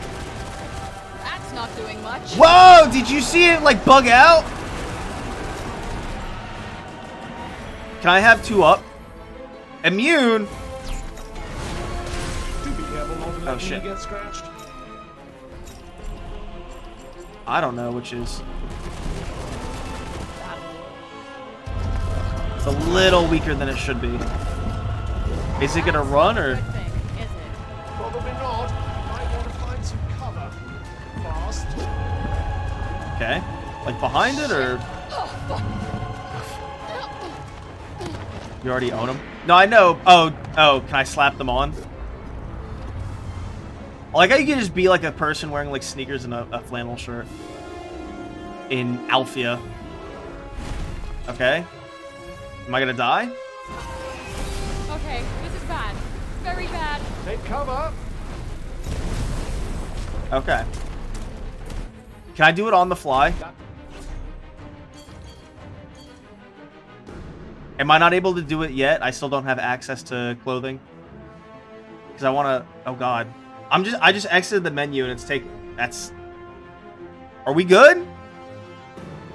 That's not doing much. Whoa! Did you see it like bug out? Can I have 2 up? Immune. Do be careful not to let me shit. get scratched. I don't know which is. It's a little weaker than it should be. Is it gonna run or? Good thing, is it? Probably not. Might want to find some cover. Fast. Okay. Like behind it or? You already own them? No, I know. Oh, can I slap them on? I like how you can just be like a person wearing like sneakers and a flannel shirt. In Alphia. Okay. Am I gonna die? Okay, this is bad. Very bad. Take cover. Okay. Can I do it on the fly? Am I not able to do it yet? I still don't have access to clothing. Because I want to... Oh, God. I just exited the menu and it's that's... Are we good?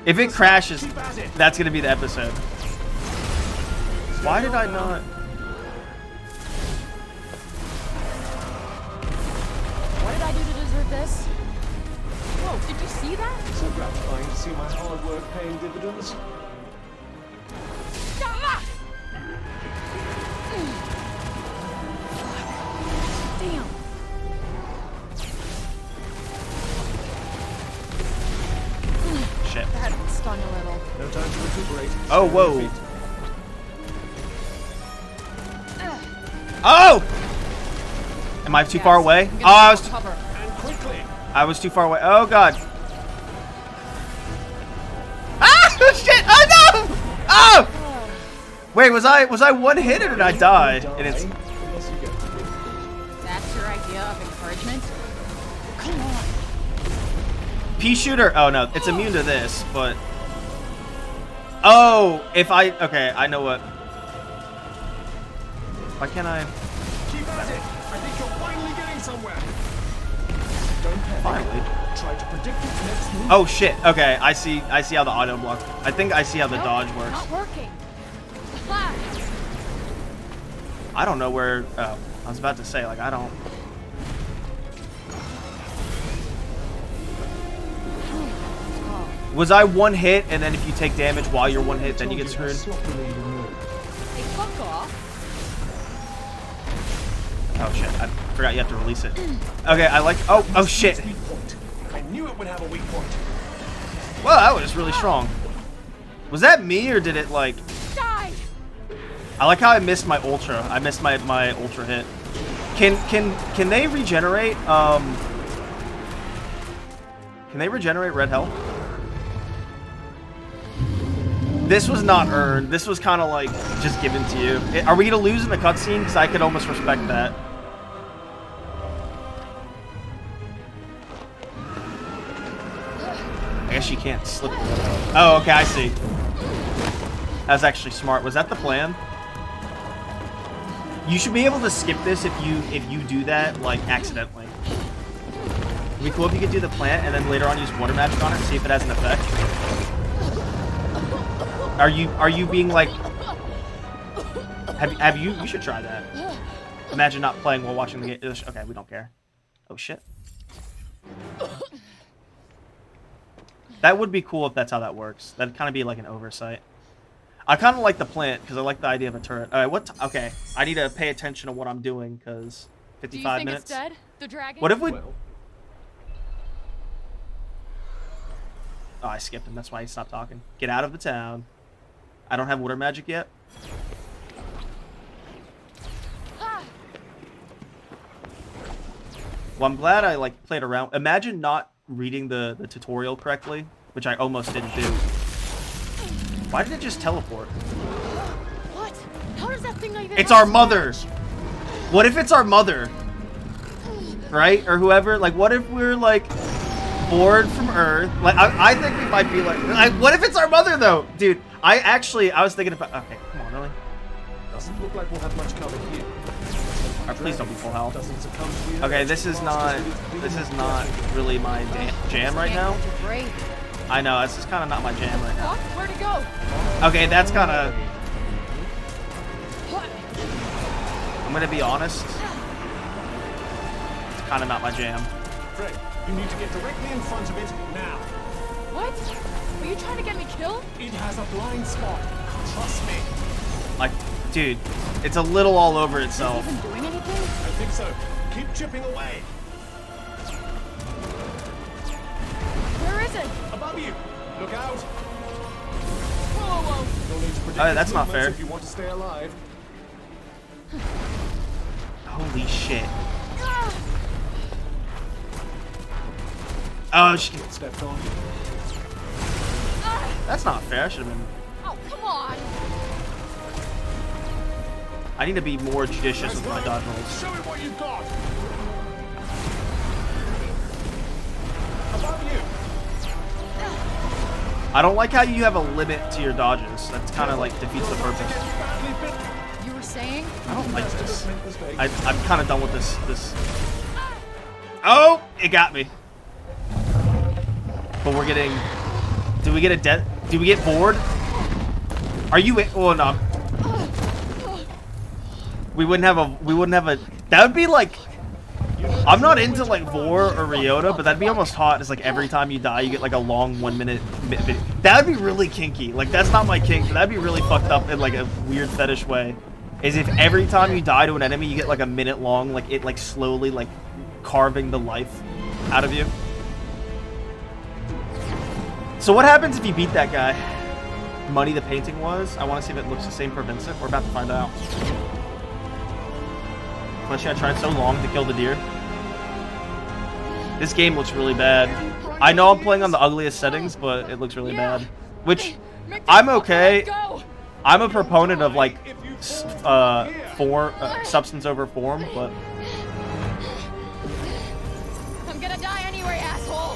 If it crashes, that's going to be the episode. Why did I not... What did I do to deserve this? Whoa, did you see that? So gratifying to see my hard work paying dividends. Damn. Shit. That stung a little. No time to recuperate. Oh, Stay on your whoa. feet. Oh! Am I too far away? Oh, And quickly. I was too far away. Oh, God. Ah! Shit! Oh, no! Oh! Wait, was I one hit or did I die? And it's... Unless you get to me. That's your idea of encouragement? Come on. Pea shooter. Oh, no. It's immune to this, but... Oh! If I... Okay, I know what... Why can't I... Keep at it. I think you're finally getting somewhere. Don't panic. Finally. Try to predict its next move. Oh, shit. Okay, I see how the auto block... I think I see how the dodge works. Not working. I don't know where... Oh, I was about to say, like, I don't... Was I one hit, and then if you take damage while you're one hit, then you get screwed? Hey, fuck off. Oh, shit. I forgot you have to release it. Okay, I like... Oh, shit. Weak point. I knew it would have a weak point. Well, that was really strong. Was that me, or did it, like... Die! I like how I missed my ultra. I missed my ultra hit. Can they regenerate? Can they regenerate red health? This was not earned. This was kind of like just given to you. Are we gonna lose in the cutscene? Because I could almost respect that. I guess you can't slip. Oh, okay, I see. That's actually smart. Was that the plan? You should be able to skip this if you do that like accidentally. It'd be cool if you could do the plant and then later on use water magic on it, see if it has an effect. Are you being like? Have you? You should try that. Imagine not playing while watching the game. Okay, we don't care. Oh shit. That would be cool if that's how that works. That'd kind of be like an oversight. I kind of like the plant because I like the idea of a turret. All right, okay, I need to pay attention to what I'm doing because 55 Do you think minutes. it's dead? The dragon? What if we? Well, Oh, I skipped him. That's why he stopped talking. Get out of the town. I don't have water magic yet. Well, I'm glad I like played around. Imagine not reading the tutorial correctly, which I almost didn't do. Why did it just teleport? What? How does that thing not even It's have our mother. scratch? What if it's our mother? Right? Or whoever. Like, what if we're like bored from Earth? Like, I think we might be like, what if it's our mother though? Dude, I was thinking about, okay, come on, really? doesn't look like we'll have much cover here. Alright, please don't be full health. Doesn't succumb to the Okay, urge this to is grasp not its really my jam right now. Great. I know, this is kind of not my jam right now. Fuck, where'd it go? Okay, that's kind of. I'm gonna be honest. It's kind of not my jam. Fred, you need to get directly in front of it now. What? Are you trying to get me killed? It has a blind spot. Trust me. Like, dude, it's a little all over itself. Is it even doing anything? I think so. Keep chipping away. Where is it? Above you. Look out. Whoa, whoa, You'll need to predict Oh, that's its not movements fair. if you want to stay alive. Holy shit. whoa. Oh, shit. Get stepped on. That's not fair. I should have been. Oh, come on. I need to be more judicious with my dodge rolls. Show it what you've got. Above you. I don't like how you have a limit to your dodges. That's kind of like defeats the purpose. Badly bitten. You were saying? I don't like this. Make mistake. I'm kind of done with this. Oh, it got me. But we're getting. Do we get a death? Do we get bored? Are you? Oh no. We wouldn't have a. That would be like. I'm not into like Vor or Ryota, but that'd be almost hot. It's like every time you die, you get like a long 1 minute. That'd be really kinky. Like that's not my kink, but that'd be really fucked up in like a weird fetish way. Is if every time you die to an enemy, you get like a minute long, like it like slowly like carving the life out of you. So what happens if you beat that guy? Money the painting was. I want to see if it looks the same for Vincent. We're about to find out. Especially I tried so long to kill the deer. This game looks really bad. I know I'm playing on the ugliest settings, but it looks really bad. Which, I'm okay. I'm a proponent of like, substance over form, but... I'm gonna die anyway, asshole.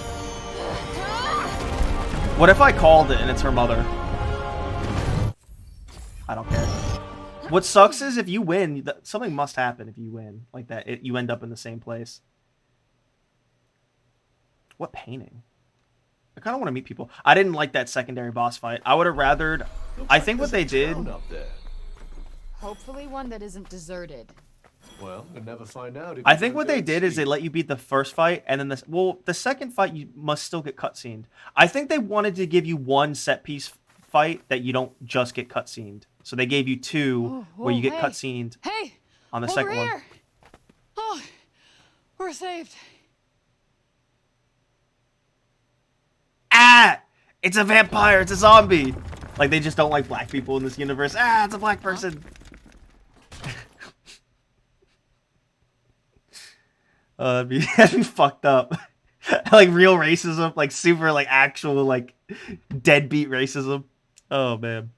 What if I called it and it's her mother? I don't care. What sucks is if you win, something must happen if you win. Like that, you end up in the same place. What painting? I kind of want to meet people. I didn't like that secondary boss fight. I would have rathered... I think what they did... Hopefully one that isn't deserted. Well, we'll never find out. I think what they did is they let you beat the first fight, and then the second fight you must still get cutscened. I think they wanted to give you one set piece fight that you don't just get cutscened. So they gave you two where you get cutscened on the second one. Oh, we're saved. Ah! It's a vampire, it's a zombie! Like, they just don't like black people in this universe. Ah, it's a black person! That'd be fucked up. Like, real racism, like, super, like, actual, like, deadbeat racism. Oh, man.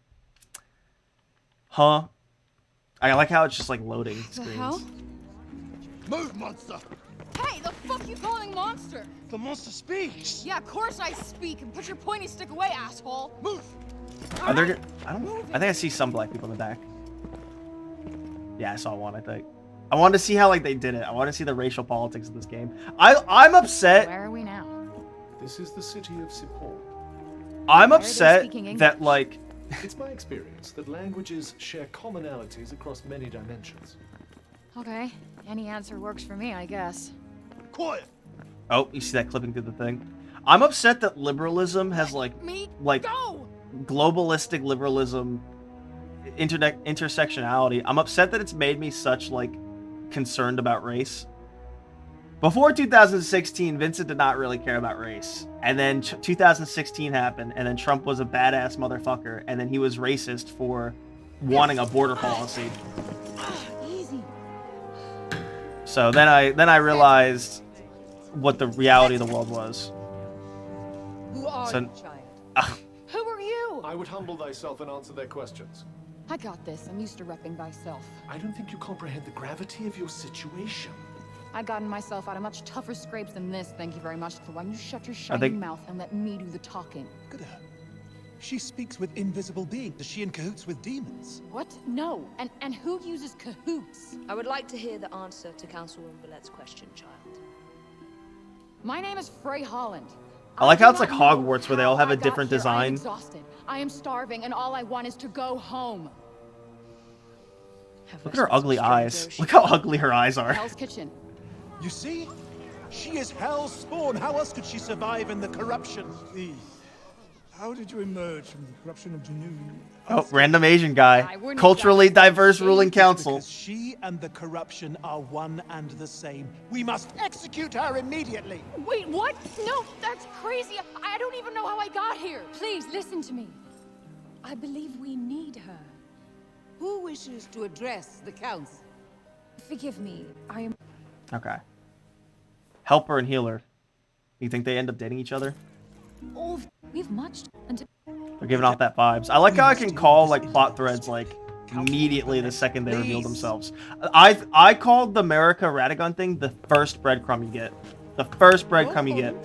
Huh? I like how it's just, like, loading screens. The hell? Move, monster! Hey, the fuck you calling monster? The monster speaks! Yeah, of course I speak. And put your pointy stick away, asshole. Move! Are there? I think I see some black people in the back. Yeah, I saw one. I think. I wanted to see how like they did it. I want to see the racial politics of this game. I'm upset. Where are we now? This is the city of Sipor. I'm upset that like. It's my experience that languages share commonalities across many dimensions. Okay, any answer works for me, I guess. Quiet! Oh, you see that clipping through the thing? I'm upset that liberalism has like Go! globalistic liberalism, intersectionality. I'm upset that it's made me such like concerned about race. Before 2016, Vincent did not really care about race. And then 2016 happened, and then Trump was a badass motherfucker, and then he was racist for wanting a border policy. Easy. So then I realized what the reality of the world was. Who are So- you, child? Who are you? I would humble thyself and answer their questions. I got this. I'm used to repping myself. I don't think you comprehend the gravity of your situation. I gotten myself out of much tougher scrapes than this, thank you very much. So why don't you shut your shiny think- mouth and let me do the talking? Look at her. She speaks with invisible beings. Is she in cahoots with demons? What? No. And who uses cahoots? I would like to hear the answer to Councilwoman Villette's question, child. My name is Frey Holland. I like how it's do like not know Hogwarts where they all how have a I got different here. I am design. exhausted. I am starving, and all I want is to go home. Look at her ugly eyes. Look how ugly her eyes are. Hell's Kitchen. You see? She is Hell's spawn. How else could she survive in the corruption? Please. How did you emerge from the corruption of Junoon? Oh, random Asian guy. I wouldn't Culturally exactly diverse say ruling council. Because she and the corruption are one and the same. We must execute her immediately. Wait, what? No, that's crazy. I don't even know how I got here. Please listen to me. I believe we need her. Who wishes to address the council? Forgive me. I am. Okay. Helper and healer. You think they end up dating each other? Oh, we've much until. They're giving off that vibes. I like how I can call like plot threads like immediately the second they reveal themselves. I called the America Radagon thing the first breadcrumb you get. The first breadcrumb you get.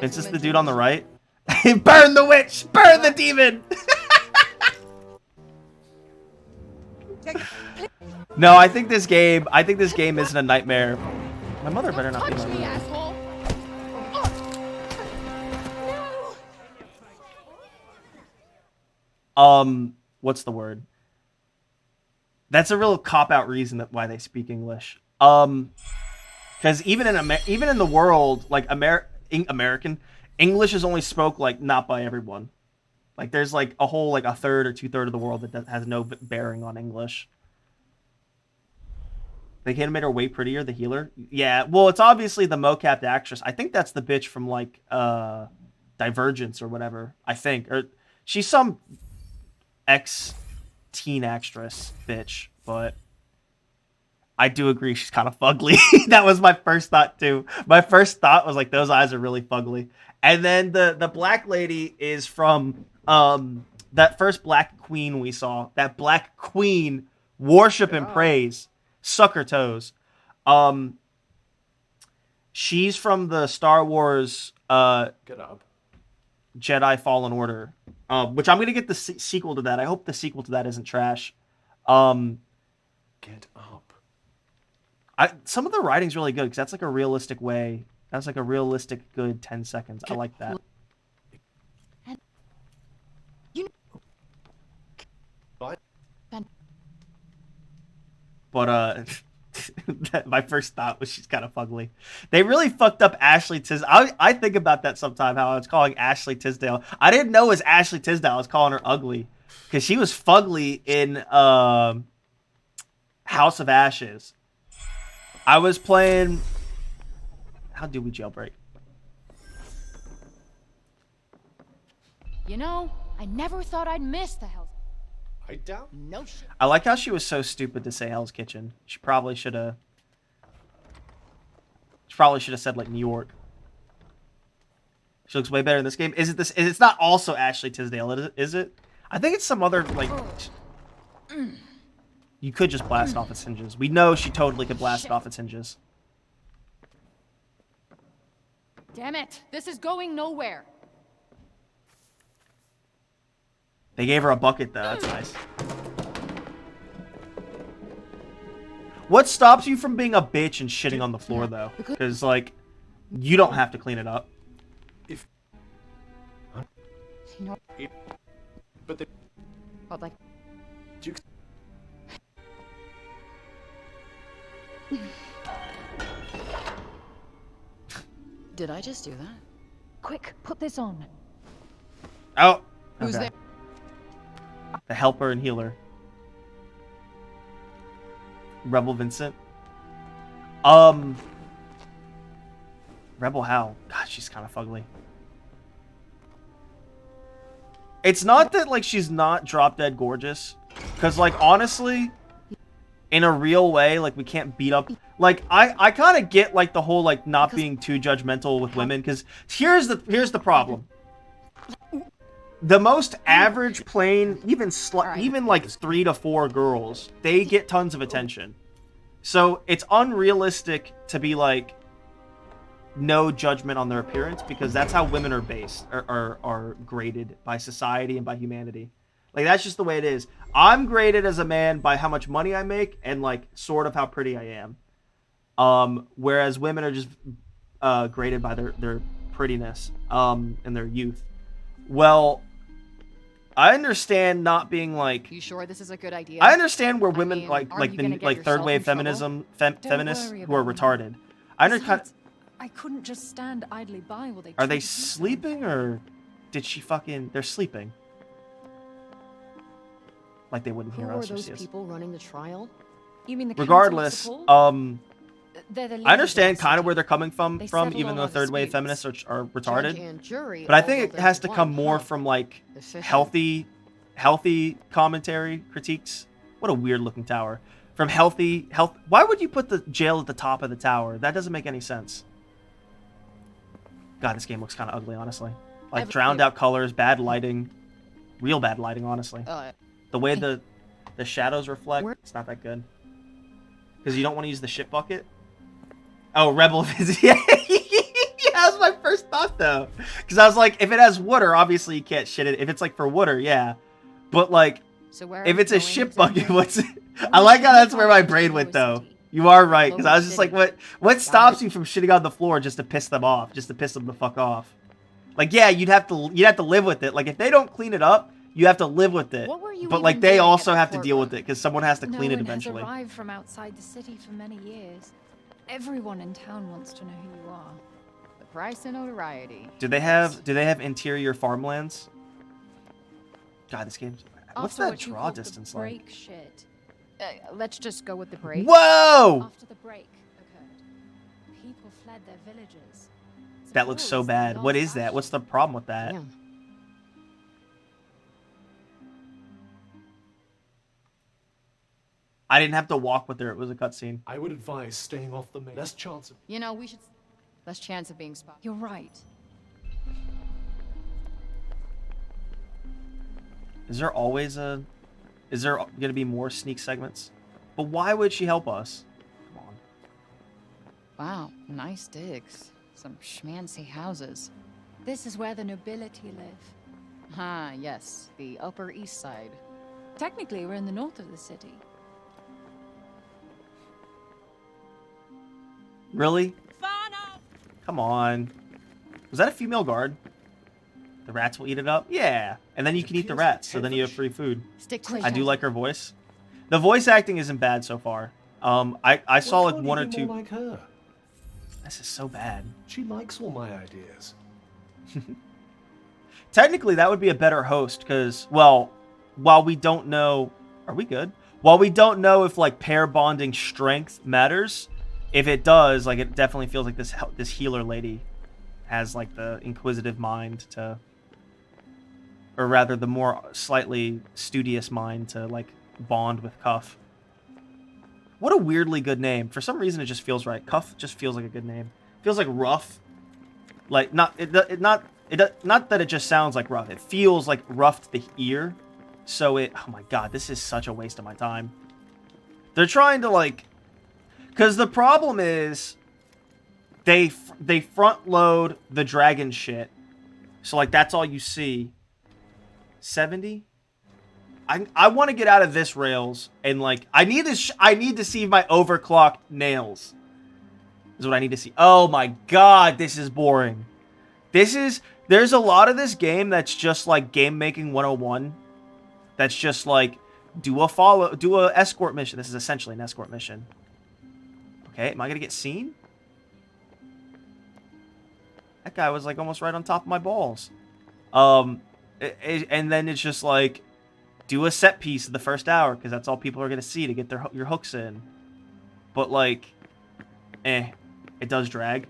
Is this the dude on the right? Burn the witch! Burn the demon! No, I think this game isn't a nightmare. My mother better not be Touch me, my asshole. What's the word? That's a real cop-out reason that why they speak English. Because even in the world, like American English is only spoke like not by everyone. Like there's like a whole like a third or 2/3 of the world that has no bearing on English. They could have made her way prettier, the healer. Yeah, well, it's obviously the mocapped actress. I think that's the bitch from like Divergence or whatever. I think, or she's some ex-teen actress bitch, but I do agree she's kind of fugly. That was my first thought too. My first thought was like those eyes are really fugly. And then the black lady is from that first black queen we saw. That black queen, worship and praise, suck her toes. She's from the Star Wars Get up. Jedi Fallen Order, which I'm gonna get the sequel to that. I hope the sequel to that isn't trash. Get up. Some of the writing's really good because that's like a realistic way. That's like a realistic good 10 seconds. I like that. But my first thought was she's kind of fugly. They really fucked up Ashley Tisdale. I think about that sometime, how I was calling Ashley Tisdale. I didn't know it was Ashley Tisdale. I was calling her ugly because she was fugly in House of Ashes. I was playing... How do we jailbreak? You know, I never thought I'd miss the Hell's. I doubt. No shit. I like how she was so stupid to say Hell's Kitchen. She probably should have... She probably should have said, like, New York. She looks way better in this game. Is it this? It's not also Ashley Tisdale, is it? I think it's some other, like... You could just blast off its hinges. We know she totally could blast it off its hinges. Damn it. This is going nowhere. They gave her a bucket, though. That's nice. What stops you from being a bitch and shitting on the floor, though? Because, like, you don't have to clean it up. But they... What, like... Did I just do that? Quick, put this on. Oh! Who's okay. there? The helper and healer. Rebel Vincent. Rebel Hal. God, she's kind of fugly. It's not that, like, she's not drop dead gorgeous. Because, like, honestly, in a real way, like, we can't beat up... Like, I kind of get, like, the whole, like, not being too judgmental with women. Because here's the problem. The most average plain, even like 3 to 4 girls, they get tons of attention. So it's unrealistic to be like, no judgment on their appearance, because that's how women are based, are graded by society and by humanity. Like, that's just the way it is. I'm graded as a man by how much money I make and, like, sort of how pretty I am. Whereas women are just graded by their prettiness and their youth. Well, I understand not being like. You sure this is a good idea? I understand where women mean, like aren't you gonna get third yourself wave in trouble? feminism feminists worry who are about me. retarded. I understand. Besides, I couldn't just stand idly by while they. Are they treated me so sleeping unfairly. or did she fucking? They're sleeping. Like they wouldn't Who hear are us or those see us. people running the trial? You mean the Council of Regardless, Support? They're the I leaders of understand the kind of city. where they're coming from, They even settle though all our third wave disputes. feminists are Judge retarded. and jury But I all think rolled it has into to come one, more huh? from like Efficient. healthy commentary critiques. What a weird looking tower. From health. Why would you put the jail at the top of the tower? That doesn't make any sense. God, this game looks kind of ugly, honestly. Like drowned out colors, bad lighting, real bad lighting, honestly. The way the shadows reflect, it's not that good. Because you don't want to use the shit bucket. Oh, Rebel Viz. Yeah, that was my first thought, though. Because I was like, if it has water, obviously you can't shit it. If it's like for water, yeah. But like, So where if are it's we a going shit exactly? bucket, what's it? I like how that's where my brain went, though. You are right. Because I was just like, what stops you from shitting on the floor just to piss them off? Just to piss them the fuck off? Like, yeah, you'd have to live with it. Like, if they don't clean it up, you have to live with it. What were you But like, even they doing at also the have to deal with courtroom? it because someone has to clean no it one eventually. has arrived from outside the city for many years. Everyone in town wants to know who you are. The price of notoriety. Do they have interior farmlands? God, this game's. What's After that what you draw called the distance like? break shit. Let's just go with the break. Whoa! After the break occurred, people fled their villages. So That looks so wars bad. and What lost is that? What's action. the problem with that? Yeah. I didn't have to walk with her. It was a cutscene. I would advise staying off the main. Less chance of. You know, we should. Less chance of being spotted. You're right. Is there always a? Is there gonna be more sneak segments? But why would she help us? Come on. Wow, nice digs. Some schmancy houses. This is where the nobility live. Ah, yes, the Upper East Side. Technically, we're in the north of the city. Really? Fano! Come on. Was that a female guard? The rats will eat it up? Yeah. And then you can eat the rats, so then you have free food. Stick to I do like her voice. The voice acting isn't bad so far. I saw like Why can't one you or be two. more like her? This is so bad. She likes all my ideas. Technically, that would be a better host because, well, while we don't know, are we good? While we don't know if like pair bonding strength matters, if it does, like it definitely feels like this healer lady has like the inquisitive mind to, or rather the more slightly studious mind to like bond with Cuff. What a weirdly good name. For some reason, it just feels right. Cuff just feels like a good name. Feels like rough. Like not that it just sounds like rough. It feels like rough to the ear. So it. Oh my god, this is such a waste of my time. They're trying to like, because the problem is, they front load the dragon shit. So like that's all you see. 70. I want to get out of this rails and like I need to see my overclocked nails. Is what I need to see. Oh my god, this is boring. There's a lot of this game that's just like game making 101. That's just like do a escort mission. This is essentially an escort mission. Okay, am I gonna get seen? That guy was like almost right on top of my balls. And then it's just like do a set piece in the first hour because that's all people are gonna see to get your hooks in. But like, it does drag.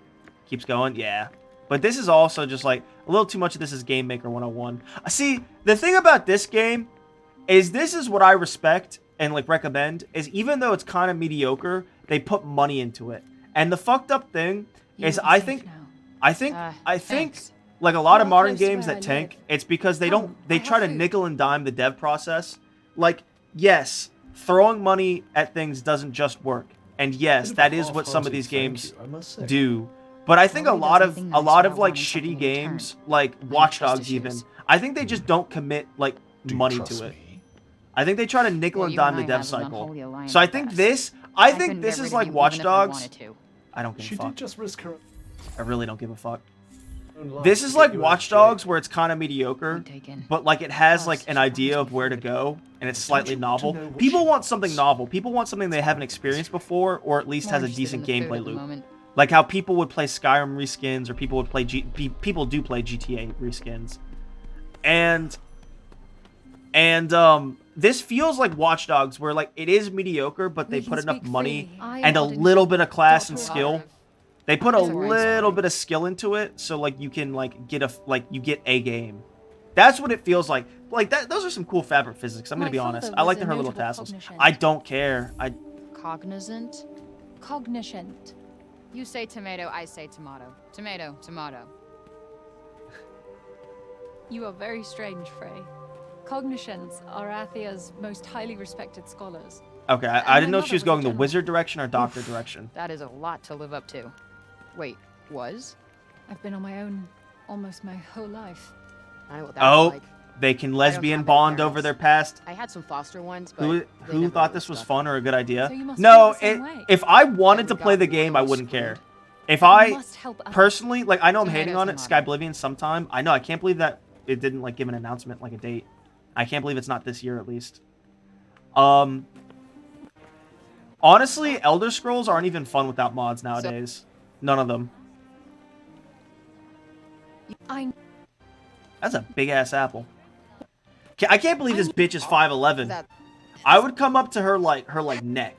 Keeps going, yeah. But this is also just like a little too much of this is Game Maker 101. See, the thing about this game is this is what I respect and like recommend is even though it's kind of mediocre, they put money into it. And the fucked up thing is I think Thanks. like a lot of You're modern close to games where that I tank, live. it's because they Come, I try to have food. nickel and dime the dev process. Like, yes, throwing money at things doesn't just work. And yes, Bit of that a is what some of half-hearted these thank games you, I must say. do. But I think Nobody does anything nice like without wanting shitty something in games, return. like I have Watch trust Dogs even, issues. I think they just don't commit like Do you money trust to it. me? I think they try to nickel Well, and you dime and the I dev have an cycle. unholy alliance So I at think best. this couldn't this get is rid of like you Watch even if I Dogs. wanted to. I don't give She a fuck. did just risk her I really don't give a fuck. own life This to is get like you out of Watch jail. Dogs where it's kind of mediocre, Point taken. but like it has Plus, like an she idea promised of me where to food. go, and it's Don't slightly you want to novel. know what People she want something wants? novel. People want something they haven't experienced before, or at least More has a interested decent in the food gameplay at the loop. moment. Like how people would play Skyrim reskins, or people would play people do play GTA reskins, and this feels like Watch Dogs, where like it is mediocre, but they We put can enough speak money freely. I and a am little bit of class and daughter of skill. They put a It's alright, it's little alright. bit of skill into it, so like you can like get you get a game. That's what it feels like. Like that. Those are some cool fabric physics. I'm gonna My be honest. father I was like a her little notable tassels. cognizant. I don't care. Cognizant? Cognizant. You say tomato, I say tomato. Tomato, tomato. You are very strange, Frey. Cognizants are Athia's most highly respected scholars. Okay, I And didn't my know if she was mother was a going the general. wizard direction or doctor direction. That is a lot to live up to. Wait, was? I've been on my own almost my whole life. I know what that's Oh, like. they can I lesbian don't have bond any over their parents. past. I had some foster ones, but Who they who never thought really this was stuck. fun or a good idea? So you must No, feel the same way. if I wanted Yeah, to we play got the game, I really wouldn't care. screwed. If But you I must help others. personally, like, I know I'm Tomato, hating on it, tomato. Skyblivion sometime. I know, I can't believe that it didn't like give an announcement, like a date. I can't believe it's not this year at least. Honestly, Elder Scrolls aren't even fun without mods nowadays. None of them. That's a big ass apple. I can't believe this bitch is 5'11". That I would come up to her like neck.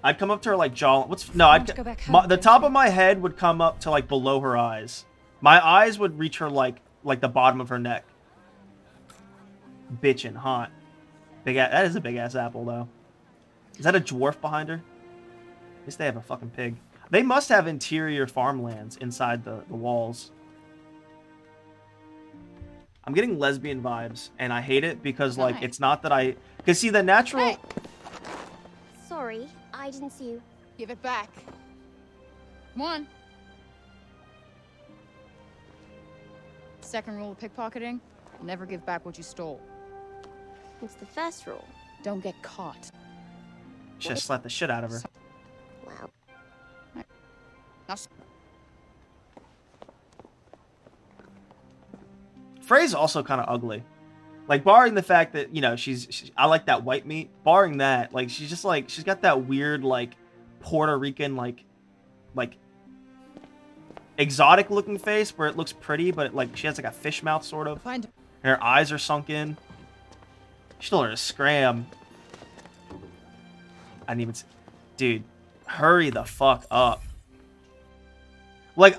I'd come up to her like jaw. No, want to go back home, the don't top you? of my head would come up to like below her eyes. My eyes would reach her like the bottom of her neck. Bitchin' hot. That is a big ass apple though. Is that a dwarf behind her? At least they have a fucking pig. They must have interior farmlands inside the walls. I'm getting lesbian vibes, and I hate it because, like, Nice. it's not that I... Because, see, the natural... Hey! Sorry, I didn't see you. Give it back. Come on. Second rule of pickpocketing, never give back what you stole. What's the first rule? Don't get caught. Should have slapped the shit out of her. Wow. Now, Frey's also kind of ugly. Like, barring the fact that, you know, I like that white meat. Barring that, like, she's just, like, she's got that weird, like, Puerto Rican, like, exotic-looking face where it looks pretty, but, like, she has, like, a fish mouth, sort of. find And her eyes are sunk in. She told her to scram. I didn't even... Dude, hurry the fuck up. Like,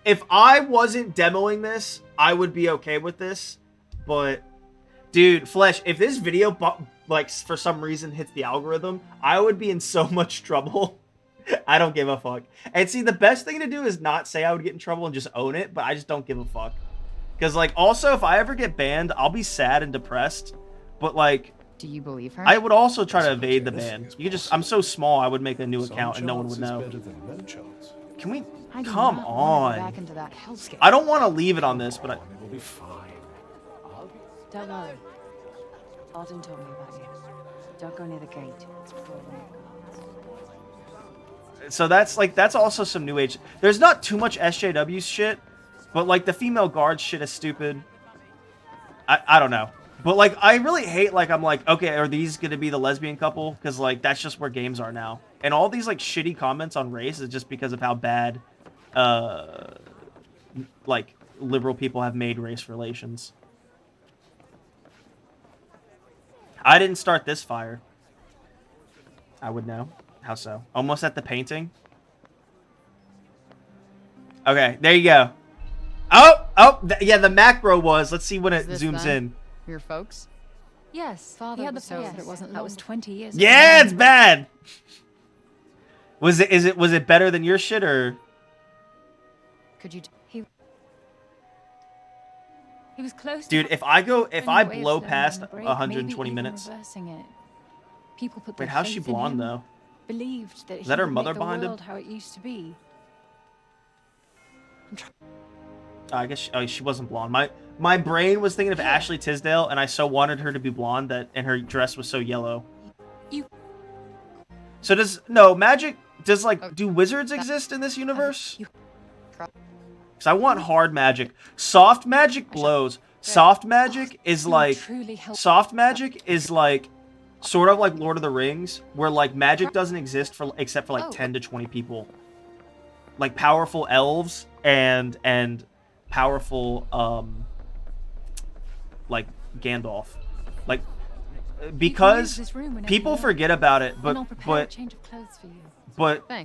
if I wasn't demoing this, I would be okay with this. But, dude, Flesh, if this video, like, for some reason hits the algorithm, I would be in so much trouble. I don't give a fuck. And see, the best thing to do is not say I would get in trouble and just own it, but I just don't give a fuck. Because, like, also, if I ever get banned, I'll be sad and depressed. But, like, Do you believe her? I would also try to Yes, evade the anything ban. is You could just... I'm so small, I would make a new Some account and no one would chance is know. better than no chance. Can we... I do Come not want to go on. back into that hellscape. I don't want to leave it on this, but I... It will be fine. Don't worry. Arden told me about you. Don't go near the gate. It's full of So that's also some new age. There's not too much SJW shit, but like the female guard shit is stupid. I don't know. But like I really hate like I'm like, okay, are these gonna be the lesbian couple? Because like that's just where games are now. And all these like shitty comments on race is just because of how bad like liberal people have made race relations. I didn't start this fire. I would know. How so? Almost at the painting. Okay, there you go. Yeah, the macro was. Let's see when it Is this zooms them? in. Your folks? Yes, Father he had the was so- face, but it wasn't. That was long. 20 years. Yeah, ago. it's bad. Was it better than your shit or? Could you? He was close. Dude, to if I finding a way blow of slowing down past the break, 120 maybe even minutes. reversing it. People put Wait, their how's she faith in blonde him, though? Believed that Is that her he would mother make the behind him? world how it used to be. I guess she wasn't blonde. My brain was thinking of Ashley Tisdale, and I so wanted her to be blonde and her dress was so yellow. So do wizards exist in this universe? Because I want hard magic. Soft magic glows. Soft magic is like sort of like Lord of the Rings, where like magic doesn't exist except for like 10 to 20 people. Like powerful elves and powerful like Gandalf. Like because people forget about it, but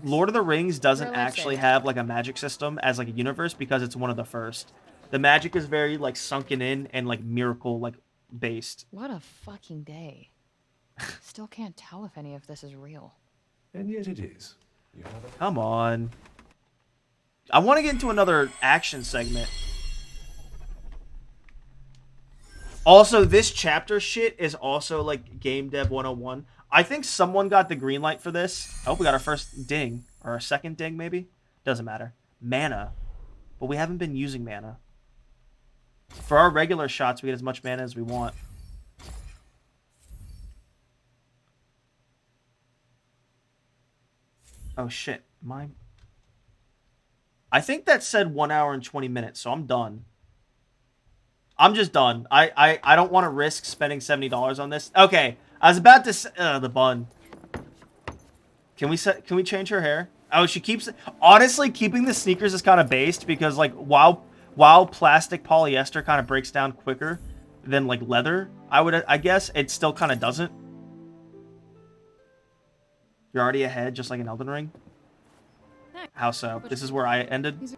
Lord of the Rings doesn't actually have like a magic system as like a universe because it's one of the first. The magic is very like sunken in and like miracle like based. What a fucking day. Still can't tell if any of this is real. And yet it is. Come on. I want to get into another action segment. Also, this chapter shit is also like Game Dev 101. I think someone got the green light for this. I hope we got our first ding. Or our second ding, maybe? Doesn't matter. Mana. But we haven't been using mana. For our regular shots, we get as much mana as we want. Oh shit. I think that said 1 hour and 20 minutes, so I'm done. I'm just done. I don't want to risk spending $70 on this. Okay, I was about to the bun. Can we change her hair? Oh, she keeps honestly keeping the sneakers is kind of based because like while plastic polyester kind of breaks down quicker than like leather, I guess it still kind of doesn't. You're already ahead, just like in Elden Ring. How so? This is where I ended.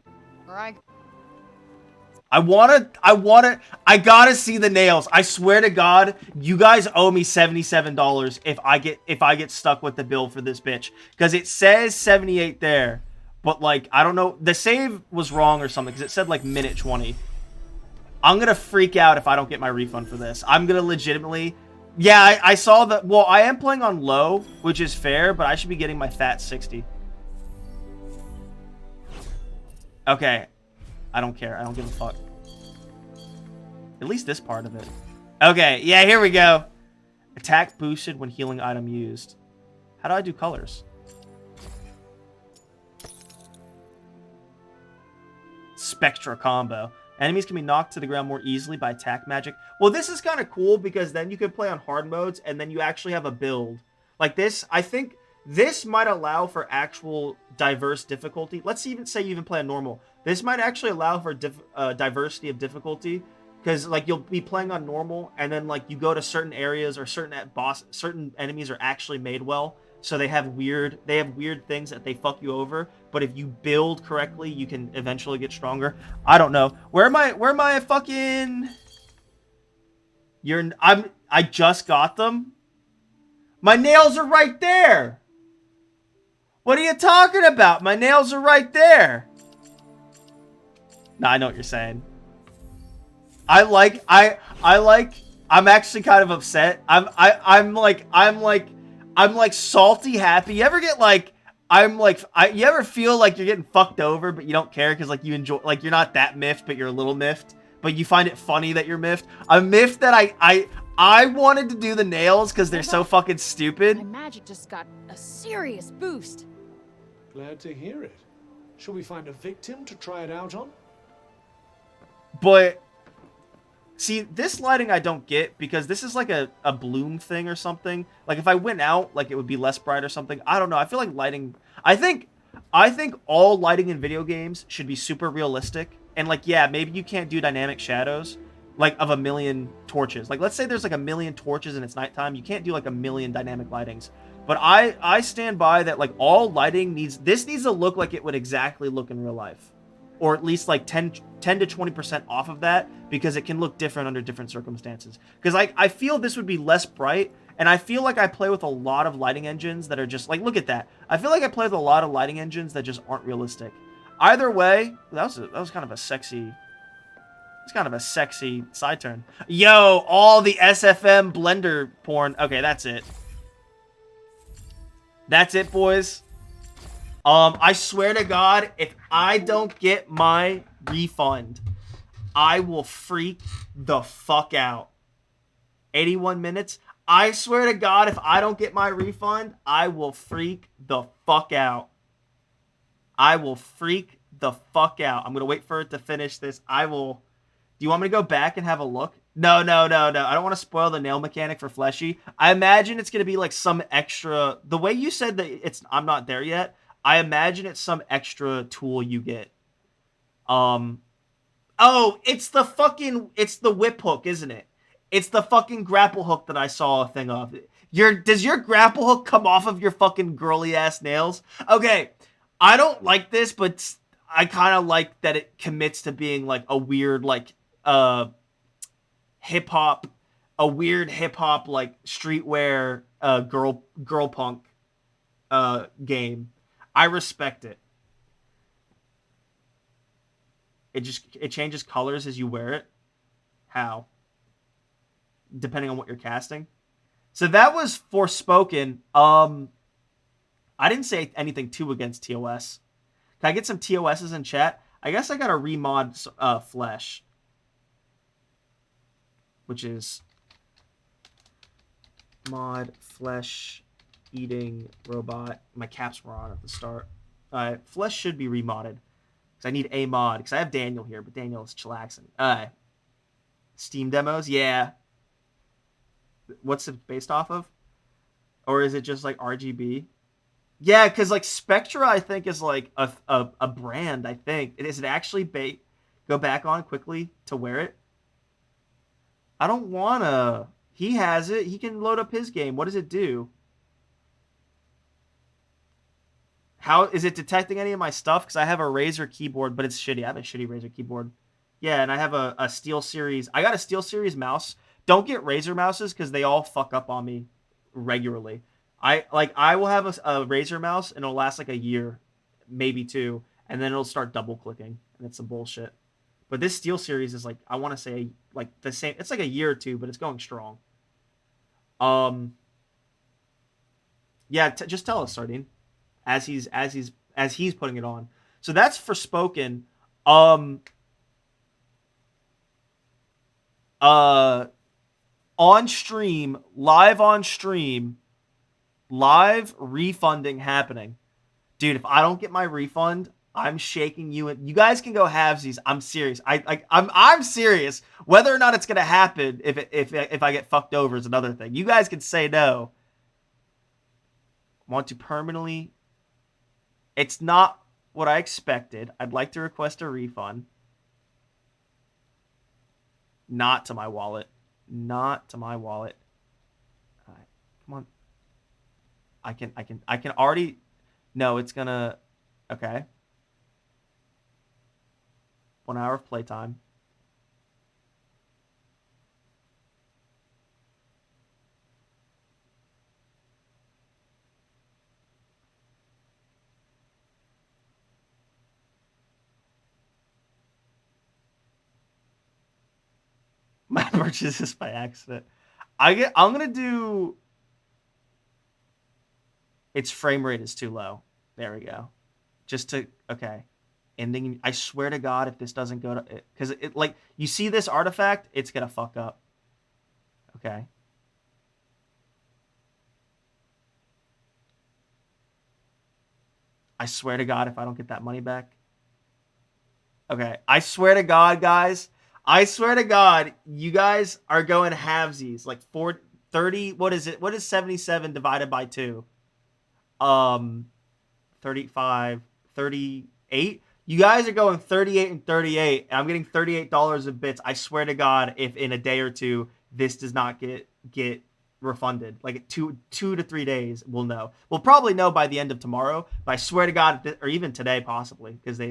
I gotta see the nails. I swear to God, you guys owe me $77 if I get stuck with the bill for this bitch. Because it says 78 there. But like, I don't know. The save was wrong or something because it said like minute 20. I'm gonna freak out if I don't get my refund for this. I'm gonna legitimately... Yeah, I saw that. Well, I am playing on low, which is fair, but I should be getting my fat 60. Okay. I don't care. I don't give a fuck. At least this part of it. Okay, yeah, here we go. Attack boosted when healing item used. How do I do colors? Spectra combo. Enemies can be knocked to the ground more easily by attack magic. Well, this is kind of cool because then you can play on hard modes and then you actually have a build. Like this, I think this might allow for actual diverse difficulty. Let's even say you even play on normal. This might actually allow for diversity of difficulty because like you'll be playing on normal and then like you go to certain areas or certain enemies are actually made well. So they have weird things that they fuck you over, but if you build correctly, you can eventually get stronger. I don't know. Where am I fucking I just got them. My nails are right there. What are you talking about? My nails are right there. Nah, I know what you're saying. I'm actually kind of upset. I'm like salty happy. You ever get like you ever feel like you're getting fucked over but you don't care because like you enjoy, like you're not that miffed but you're a little miffed, but you find it funny that you're miffed? I'm miffed that I wanted to do the nails because they're so fucking stupid. My magic just got a serious boost. Glad to hear it. Shall we find a victim to try it out on? But see, this lighting I don't get because this is like a bloom thing or something. Like if I went out, like it would be less bright or something. I don't know. I feel like lighting... I think all lighting in video games should be super realistic. And like, yeah, maybe you can't do dynamic shadows like of a million torches. Like let's say there's like a million torches and it's nighttime. You can't do like a million dynamic lightings. But I stand by that like all lighting needs to look like it would exactly look in real life. Or at least like 10 to 20% off of that because it can look different under different circumstances. Because I feel this would be less bright, and I feel like I play with a lot of lighting engines that are just like, look at that. I feel like I play with a lot of lighting engines that just aren't realistic. Either way, that was kind of a sexy... It's kind of a sexy side turn. Yo, all the SFM Blender porn. Okay, that's it. That's it, boys. I swear to God, if I don't get my refund, I will freak the fuck out. 81 minutes. I swear to God, if I don't get my refund, I will freak the fuck out. I will freak the fuck out. I'm going to wait for it to finish this. I will... Do you want me to go back and have a look? No. I don't want to spoil the nail mechanic for Fleshy. I imagine it's going to be like some extra... The way you said that it's I'm not there yet, I imagine it's some extra tool you get. Oh, it's the whip hook, isn't it? It's the fucking grapple hook that I saw a thing of. Does your grapple hook come off of your fucking girly ass nails? Okay, I don't like this, but I kind of like that it commits to being like a weird like hip hop, like streetwear girl punk game. I respect it. It changes colors as you wear it. How? Depending on what you're casting. So that was Forspoken. I didn't say anything too against TOS. Can I get some TOSs in chat? I guess I gotta remod Flesh, which is mod Flesh eating robot. My caps were on at the start. Flesh should be remodded because I need a mod because I have Daniel here, but Daniel is chillaxing. Steam demos, yeah. What's it based off of? Or is it just like RGB? Yeah, because like Spectra, I think, is like a brand, I think. Is it actually go back on quickly to wear it? I don't want to. He has it. He can load up his game. What does it do? How is it detecting any of my stuff? Because I have a Razer keyboard, but it's shitty. I have a shitty Razer keyboard. Yeah, and I have a SteelSeries. I got a SteelSeries mouse. Don't get Razer mouses because they all fuck up on me regularly. I will have a Razer mouse and it'll last like a year, maybe 2, and then it'll start double clicking and it's some bullshit. But this SteelSeries is like, I want to say like the same. It's like a year or 2, but it's going strong. Yeah, just tell us, Sardine, as he's putting it on. So that's Forspoken. On stream, live refunding happening. Dude, if I don't get my refund, I'm shaking you. You guys can go halvesies. I'm serious. I'm serious. Whether or not it's gonna happen, if I get fucked over is another thing. You guys can say no. Want to permanently? It's not what I expected. I'd like to request a refund. Not to my wallet. Not to my wallet. All right, come on. I can already. No, it's gonna. Okay. 1 hour of playtime. My purchase is by accident. I'm gonna do. Its frame rate is too low. There we go. Just to okay. Ending. I swear to God, if this doesn't go to because it like you see this artifact, it's gonna fuck up. Okay. I swear to God, if I don't get that money back. Okay. I swear to God, guys. I swear to God, you guys are going halvesies. Like 30, what is it? What is 77 divided by 2? 35, 38. You guys are going 38 and 38, and I'm getting $38 of bits. I swear to God, if in a day or 2 this does not get refunded, like 2 to 3 days, we'll know. We'll probably know by the end of tomorrow, but I swear to God, or even today possibly, because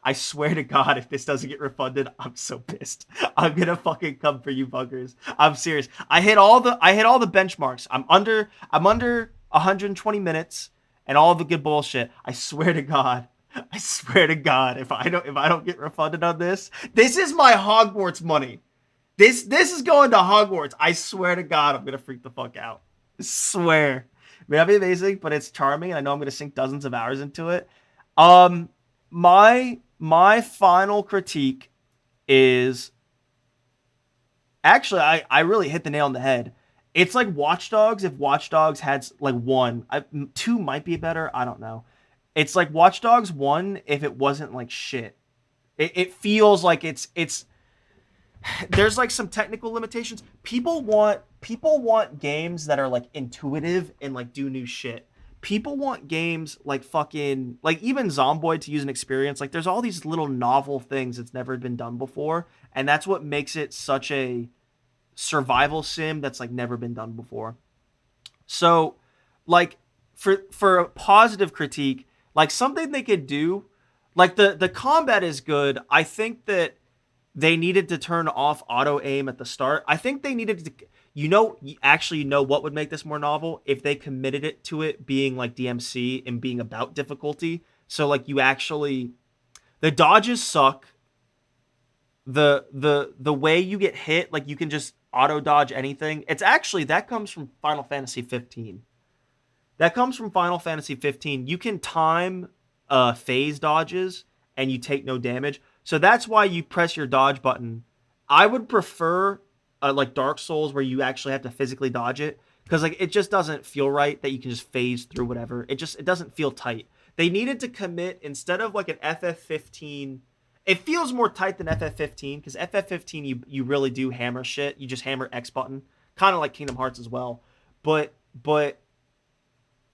I swear to God, if this doesn't get refunded, I'm so pissed. I'm gonna fucking come for you buggers. I'm serious. I hit all the benchmarks. I'm under 120 minutes and all the good bullshit. I swear to God. If I don't get refunded on this is my Hogwarts money. This is going to Hogwarts. I swear to God, I'm gonna freak the fuck out. I swear. may not be amazing, but it's charming, and I know I'm going to sink dozens of hours into it. Um, my final critique is actually I really hit the nail on the head. It's like Watch Dogs. If Watch Dogs had like one, two might be better. I don't know. It's like Watch Dogs 1 if it wasn't like shit. It feels like it's there's like some technical limitations. People want games that are like intuitive and like do new shit. People want games like fucking like even Zomboid to use an experience. Like there's all these little novel things that's never been done before, and that's what makes it such a survival sim that's like never been done before. So, like for a positive critique, like something they could do, like the combat is good. I think that they needed to turn off auto aim at the start. I think they needed to, actually, what would make this more novel if they committed it to it being like DMC and being about difficulty. So like you actually, the dodges suck. The way you get hit, like you can just auto dodge anything. It's actually that comes from Final Fantasy 15. That comes from Final Fantasy 15. You can time phase dodges and you take no damage. So that's why you press your dodge button. I would prefer like Dark Souls where you actually have to physically dodge it because like it just doesn't feel right that you can just phase through whatever. It doesn't feel tight. They needed to commit instead of like an FF15. It feels more tight than FF15 because FF15 you really do hammer shit. You just hammer X button, kind of like Kingdom Hearts as well. But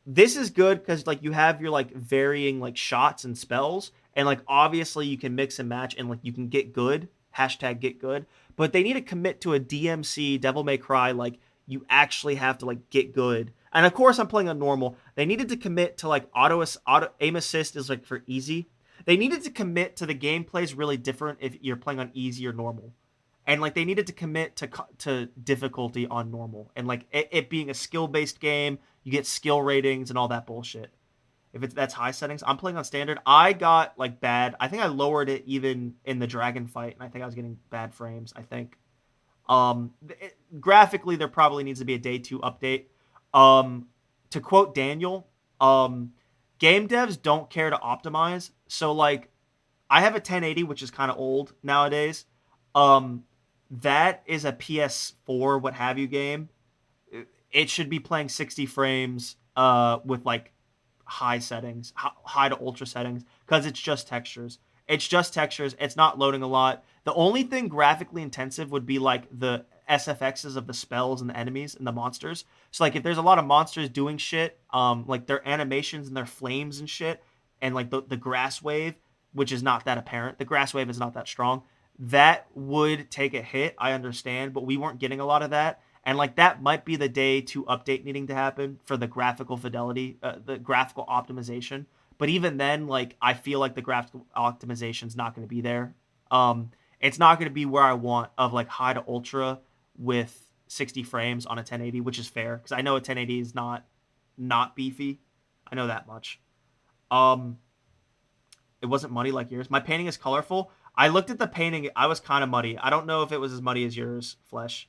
this is good because like you have your like varying like shots and spells, and like obviously you can mix and match and like you can get good, hashtag get good, but they need to commit to a DMC Devil May Cry, like you actually have to like get good. And of course I'm playing on normal. They needed to commit to like auto aim assist is like for easy. They needed to commit to the gameplay is really different if you're playing on easy or normal. And like they needed to commit to difficulty on normal, and like it being a skill based game, you get skill ratings and all that bullshit. If that's high settings, I'm playing on standard. I got like bad. I think I lowered it even in the dragon fight, and I think I was getting bad frames. I think graphically there probably needs to be a day 2 update. To quote Daniel, game devs don't care to optimize. So like I have a 1080, which is kind of old nowadays. That is a PS4 what have you game. It should be playing 60 frames with like high settings, high to ultra settings, because it's just textures. It's just textures. It's not loading a lot. The only thing graphically intensive would be like the SFXs of the spells and the enemies and the monsters. So like if there's a lot of monsters doing shit, like their animations and their flames and shit, and like the grass wave, which is not that apparent. The grass wave is not that strong. That would take a hit. I understand, but we weren't getting a lot of that. And like that might be the day 2 update needing to happen for the graphical fidelity, the graphical optimization. But even then, like I feel like the graphical optimization is not going to be there. It's not going to be where I want of like high to ultra with 60 frames on a 1080, which is fair because I know a 1080 is not beefy. I know that much. It wasn't muddy like yours. My painting is colorful. I looked at the painting. I was kind of muddy. I don't know if it was as muddy as yours, Flesh.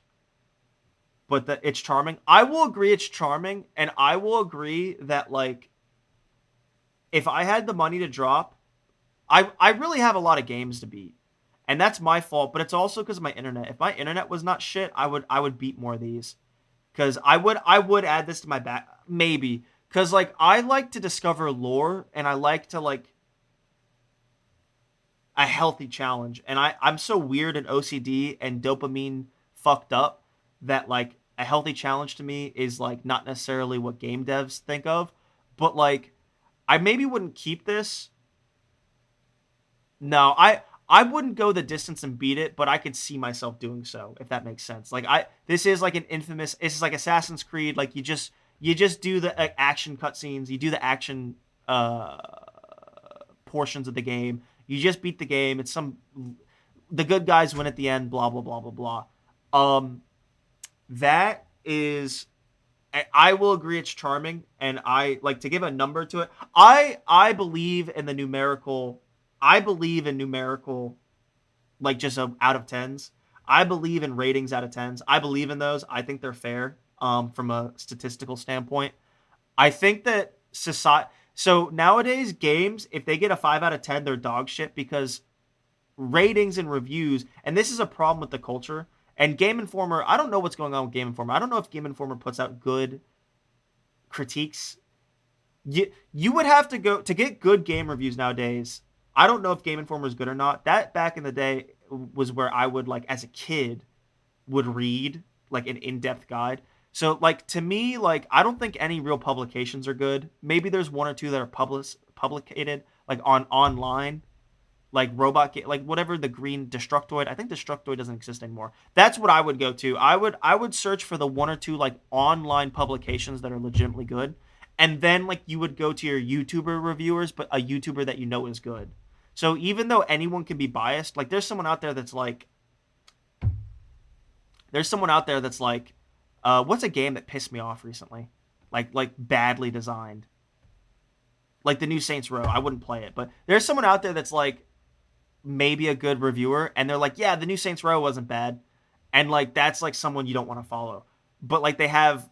But it's charming. I will agree it's charming, and I will agree that like if I had the money to drop, I really have a lot of games to beat. And that's my fault, but it's also because of my internet. If my internet was not shit, I would beat more of these. Because I would add this to my back maybe. Because like I like to discover lore, and I like to like a healthy challenge. And I'm so weird and OCD and dopamine fucked up that like a healthy challenge to me is like not necessarily what game devs think of, but like I maybe wouldn't keep this. No, I wouldn't go the distance and beat it, but I could see myself doing so if that makes sense. Like this is like an infamous. This is like Assassin's Creed. Like you just do the action cutscenes. You do the action portions of the game. You just beat the game. It's the good guys win at the end. Blah blah blah blah blah. That is, I will agree it's charming, and I like to give a number to it. I believe in the numerical. I believe in numerical, like just out of tens. I believe in ratings out of tens. I believe in those. I think they're fair from a statistical standpoint. I think that society. So nowadays, games, if they get a 5 out of 10, they're dog shit because ratings and reviews, and this is a problem with the culture. And Game Informer, I don't know what's going on with Game Informer. I don't know if Game Informer puts out good critiques. You would have to go to get good game reviews nowadays. I don't know if Game Informer is good or not. That back in the day was where I would like as a kid would read like an in-depth guide. So like to me, like I don't think any real publications are good. Maybe there's one or two that are publicated like on online, like like whatever the green Destructoid. I think Destructoid doesn't exist anymore. That's what I would go to. I would search for the one or two like online publications that are legitimately good, and then like you would go to your YouTuber reviewers, but a YouTuber that you know is good. So even though anyone can be biased, like there's someone out there that's like, what's a game that pissed me off recently, like badly designed, like the new Saints Row. I wouldn't play it, but there's someone out there that's like maybe a good reviewer, and they're like, yeah, the new Saints Row wasn't bad, and like that's like someone you don't want to follow, but like they have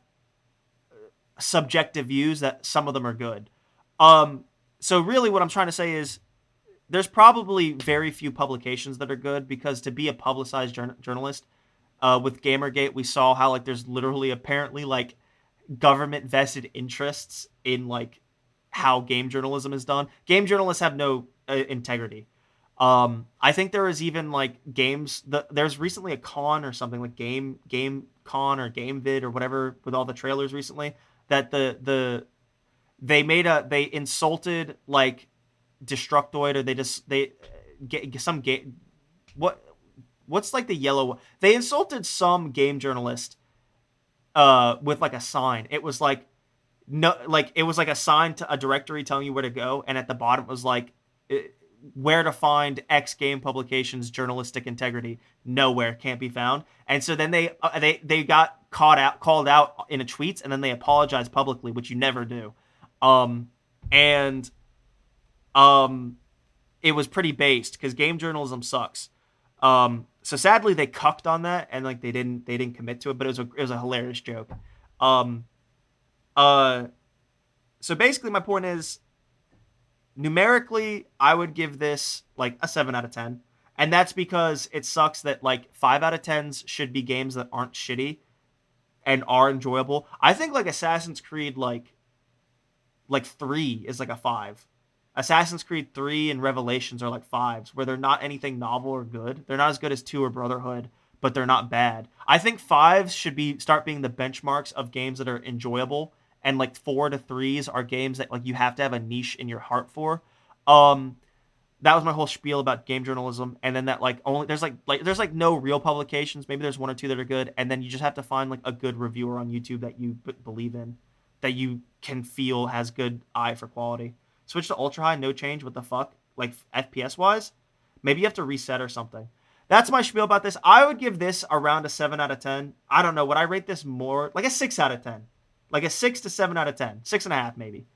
subjective views that some of them are good. So really, what I'm trying to say is there's probably very few publications that are good because to be a publicized journalist, with Gamergate, we saw how like there's literally apparently like government vested interests in like how game journalism is done. Game journalists have no integrity. I think there is even like there's recently a con or something like game con or game vid or whatever with all the trailers recently that they insulted like Destructoid, or they get some game what's like the yellow, they insulted some game journalist with like a sign. It was like no, like it was like a sign to a directory telling you where to go, and at the bottom it was like where to find X game publications journalistic integrity. Nowhere, can't be found. And so then they got called out in a tweets, and then they apologized publicly, which you never do. And it was pretty based because game journalism sucks. So sadly they cucked on that, and like they didn't commit to it, but it was a hilarious joke. So basically my point is, numerically I would give this like a 7 out of 10. And that's because it sucks that like 5 out of 10s should be games that aren't shitty and are enjoyable. I think like Assassin's Creed like 3 is like a 5. Assassin's Creed 3 and Revelations are like 5s, where they're not anything novel or good. They're not as good as 2 or Brotherhood, but they're not bad. I think 5s should start being the benchmarks of games that are enjoyable, and like 4 to 3s are games that like you have to have a niche in your heart for. That was my whole spiel about game journalism, and then that like only there's no real publications. Maybe there's 1 or 2 that are good, and then you just have to find like a good reviewer on YouTube that you believe in, that you can feel has good eye for quality. Switch to ultra high, no change. What the fuck? Like FPS wise, maybe you have to reset or something. That's my spiel about this. I would give this around a 7 out of 10. I don't know. Would I rate this more like a 6 out of 10? Like a 6 to 7 out of 10, 6.5 maybe.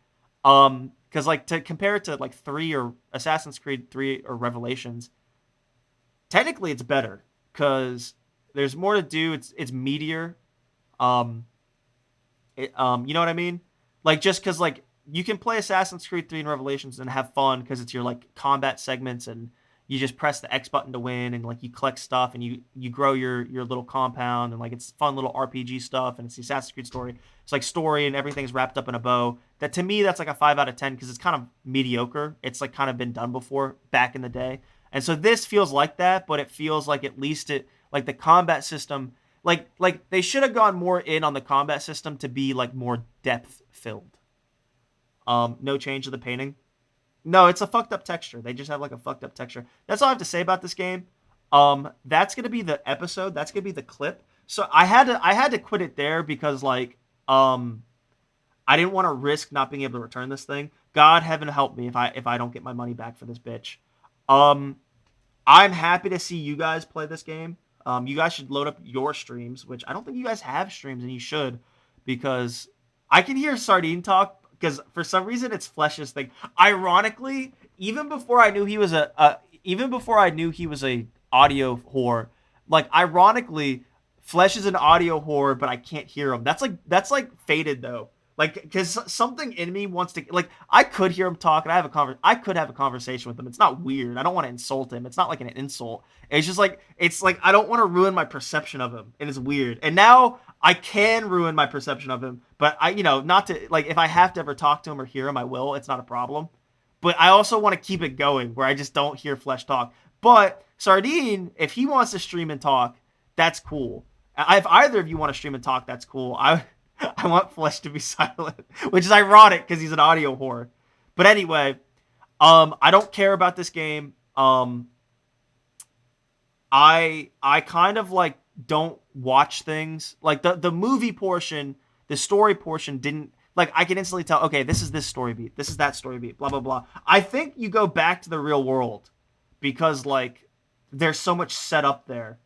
Because like to compare it to like 3 or Assassin's Creed 3 or Revelations, technically it's better because there's more to do. It's meatier. You know what I mean? Like just because like you can play Assassin's Creed 3 and Revelations and have fun because it's your like combat segments, and you just press the X button to win, and like you collect stuff, and you grow your little compound, and like it's fun little RPG stuff, and it's the Assassin's Creed story. It's like story and everything's wrapped up in a bow. That to me, that's like a 5 out of 10 because it's kind of mediocre. It's like kind of been done before back in the day. And so this feels like that, but it feels like at least it like the combat system, like they should have gone more in on the combat system to be like more depth filled. No change to the painting. No, it's a fucked up texture. They just have like a fucked up texture. That's all I have to say about this game. That's gonna be the episode. That's gonna be the clip. So I had to quit it there because like I didn't want to risk not being able to return this thing. God heaven help me if I don't get my money back for this bitch. I'm happy to see you guys play this game. You guys should load up your streams, which I don't think you guys have streams, and you should, because I can hear Sardine talk. Because for some reason it's Flesh's thing. Ironically, even before I knew he was a audio whore, like ironically, Flesh is an audio whore, but I can't hear him. That's like faded though. Like, because something in me wants to, like, I could hear him talk and I could have a conversation with him. It's not weird. I don't want to insult him. It's not like an insult. It's just like, it's like, I don't want to ruin my perception of him. And it's weird. And now I can ruin my perception of him, but not to, like, if I have to ever talk to him or hear him, I will. It's not a problem. But I also want to keep it going where I just don't hear Flesh talk. But Sardine, if he wants to stream and talk, that's cool. If either of you want to stream and talk, that's cool. I want Flesh to be silent, which is ironic because he's an audio whore. But anyway, I don't care about this game. I kind of like don't watch things like the movie portion, the story portion didn't like. I can instantly tell, okay, this is this story beat, this is that story beat, blah blah blah. I think you go back to the real world because like there's so much set up there.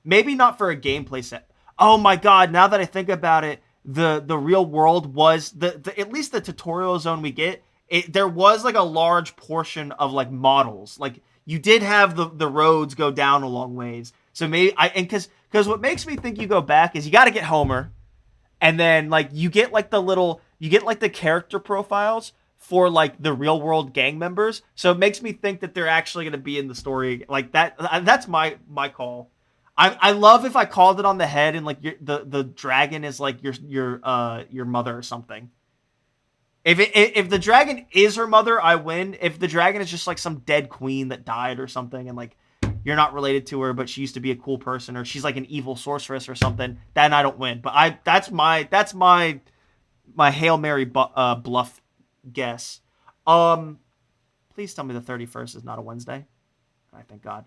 Maybe not for a gameplay set. Oh my god! Now that I think about it, the real world was the at least the tutorial zone we get. There was like a large portion of like models. Like you did have the roads go down a long ways. So maybe because what makes me think you go back is you got to get Homer, and then like you get like the character profiles for like the real world gang members. So it makes me think that they're actually going to be in the story like that. That's my call. I love if I called it on the head and like the dragon is like your mother or something. If the dragon is her mother, I win. If the dragon is just like some dead queen that died or something, and like you're not related to her, but she used to be a cool person, or she's like an evil sorceress or something, then I don't win. But that's my Hail Mary bluff guess. Please tell me the 31st is not a Wednesday. I thank God.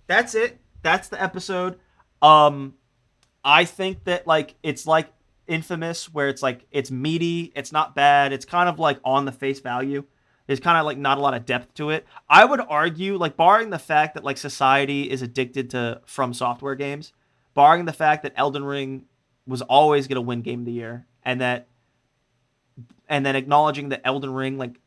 That's it. That's the episode. I think that like it's like Infamous, where it's like it's meaty, it's not bad, it's kind of like on the face value. There's kind of like not a lot of depth to it. I would argue, like barring the fact that like society is addicted to From Software games, barring the fact that Elden Ring was always going to win Game of the Year, and then acknowledging that Elden Ring like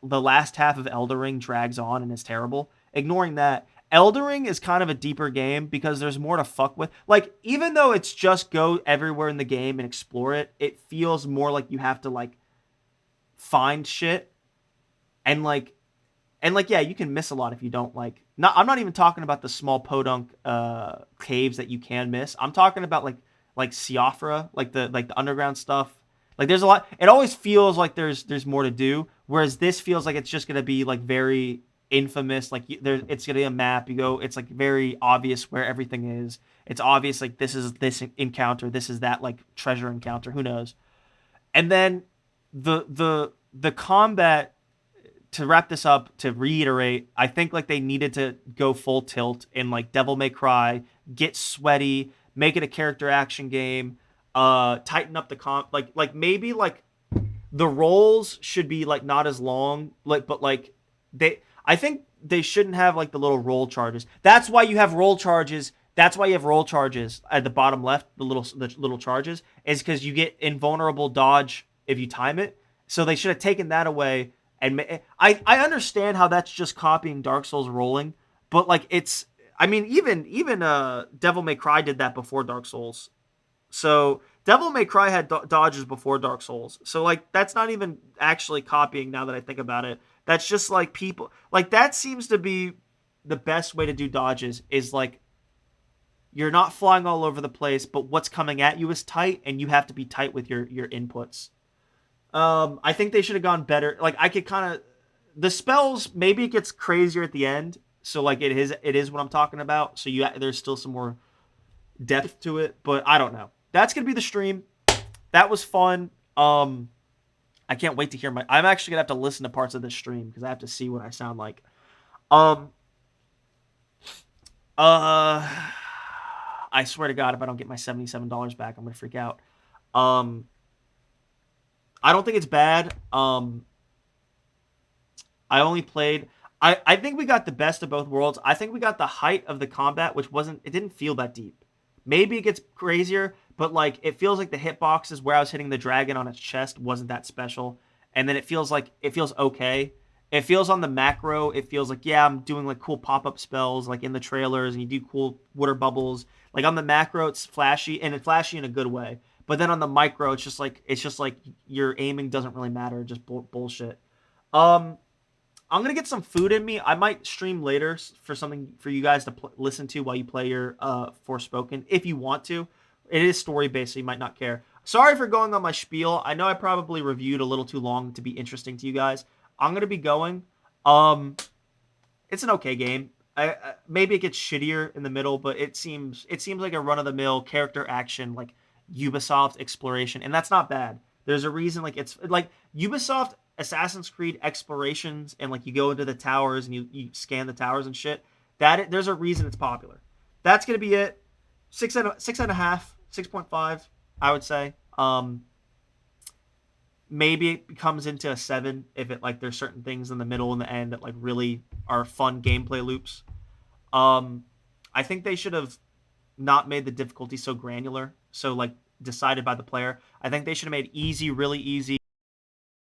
the last half of Elden Ring drags on and is terrible. Ignoring that, Elden Ring is kind of a deeper game because there's more to fuck with. Like, even though it's just go everywhere in the game and explore it, it feels more like you have to, like, find shit. And, yeah, you can miss a lot if you don't, like... I'm not even talking about the small podunk caves that you can miss. I'm talking about, like Siofra, like the underground stuff. Like, there's a lot... It always feels like there's more to do, whereas this feels like it's just going to be, like, very... Infamous, like it's gonna be a map. You go, it's like very obvious where everything is. It's obvious like this is this encounter, this is that like treasure encounter. Who knows? And then the combat. To wrap this up, to reiterate, I think like they needed to go full tilt in like Devil May Cry, get sweaty, make it a character action game, tighten up the like maybe like the rolls should be like not as long, like but like I think they shouldn't have like the little roll charges. That's why you have roll charges. That's why you have roll charges at the bottom left. The little charges is because you get invulnerable dodge if you time it. So they should have taken that away. And I understand how that's just copying Dark Souls rolling, but like it's. I mean, even Devil May Cry did that before Dark Souls. So Devil May Cry had dodges before Dark Souls. So like that's not even actually copying now that I think about it. That's just like people like that seems to be the best way to do dodges is like you're not flying all over the place, but what's coming at you is tight and you have to be tight with your inputs. I think they should have gone better. Like I could kind of the spells, maybe it gets crazier at the end. So like it is what I'm talking about. So there's still some more depth to it, but I don't know. That's going to be the stream. That was fun. I can't wait to hear I'm actually going to have to listen to parts of this stream because I have to see what I sound like. I swear to God, if I don't get my $77 back, I'm going to freak out. I don't think it's bad. I only played... I think we got the best of both worlds. I think we got the height of the combat, which it didn't feel that deep. Maybe it gets crazier, but like it feels like the hitboxes where I was hitting the dragon on its chest wasn't that special. And then it feels okay. It feels on the macro, it feels like, yeah, I'm doing like cool pop-up spells like in the trailers and you do cool water bubbles. Like on the macro, it's flashy and it's flashy in a good way. But then on the micro, it's just like your aiming doesn't really matter, just bullshit. I'm gonna get some food in me. I might stream later for something for you guys to listen to while you play your Forspoken, if you want to. It is story based, so you might not care. Sorry for going on my spiel. I know I probably reviewed a little too long to be interesting to you guys. I'm gonna be going. It's an okay game. Maybe it gets shittier in the middle, but it seems like a run of the mill character action like Ubisoft exploration, and that's not bad. There's a reason like it's like Ubisoft Assassin's Creed explorations, and like you go into the towers and you scan the towers and shit. There's a reason it's popular. That's gonna be it. 6.5, 6.5, I would say. Maybe it comes into a 7 if it like there's certain things in the middle and the end that like really are fun gameplay loops. I think they should have not made the difficulty so granular, so like decided by the player. I think they should have made easy, really easy.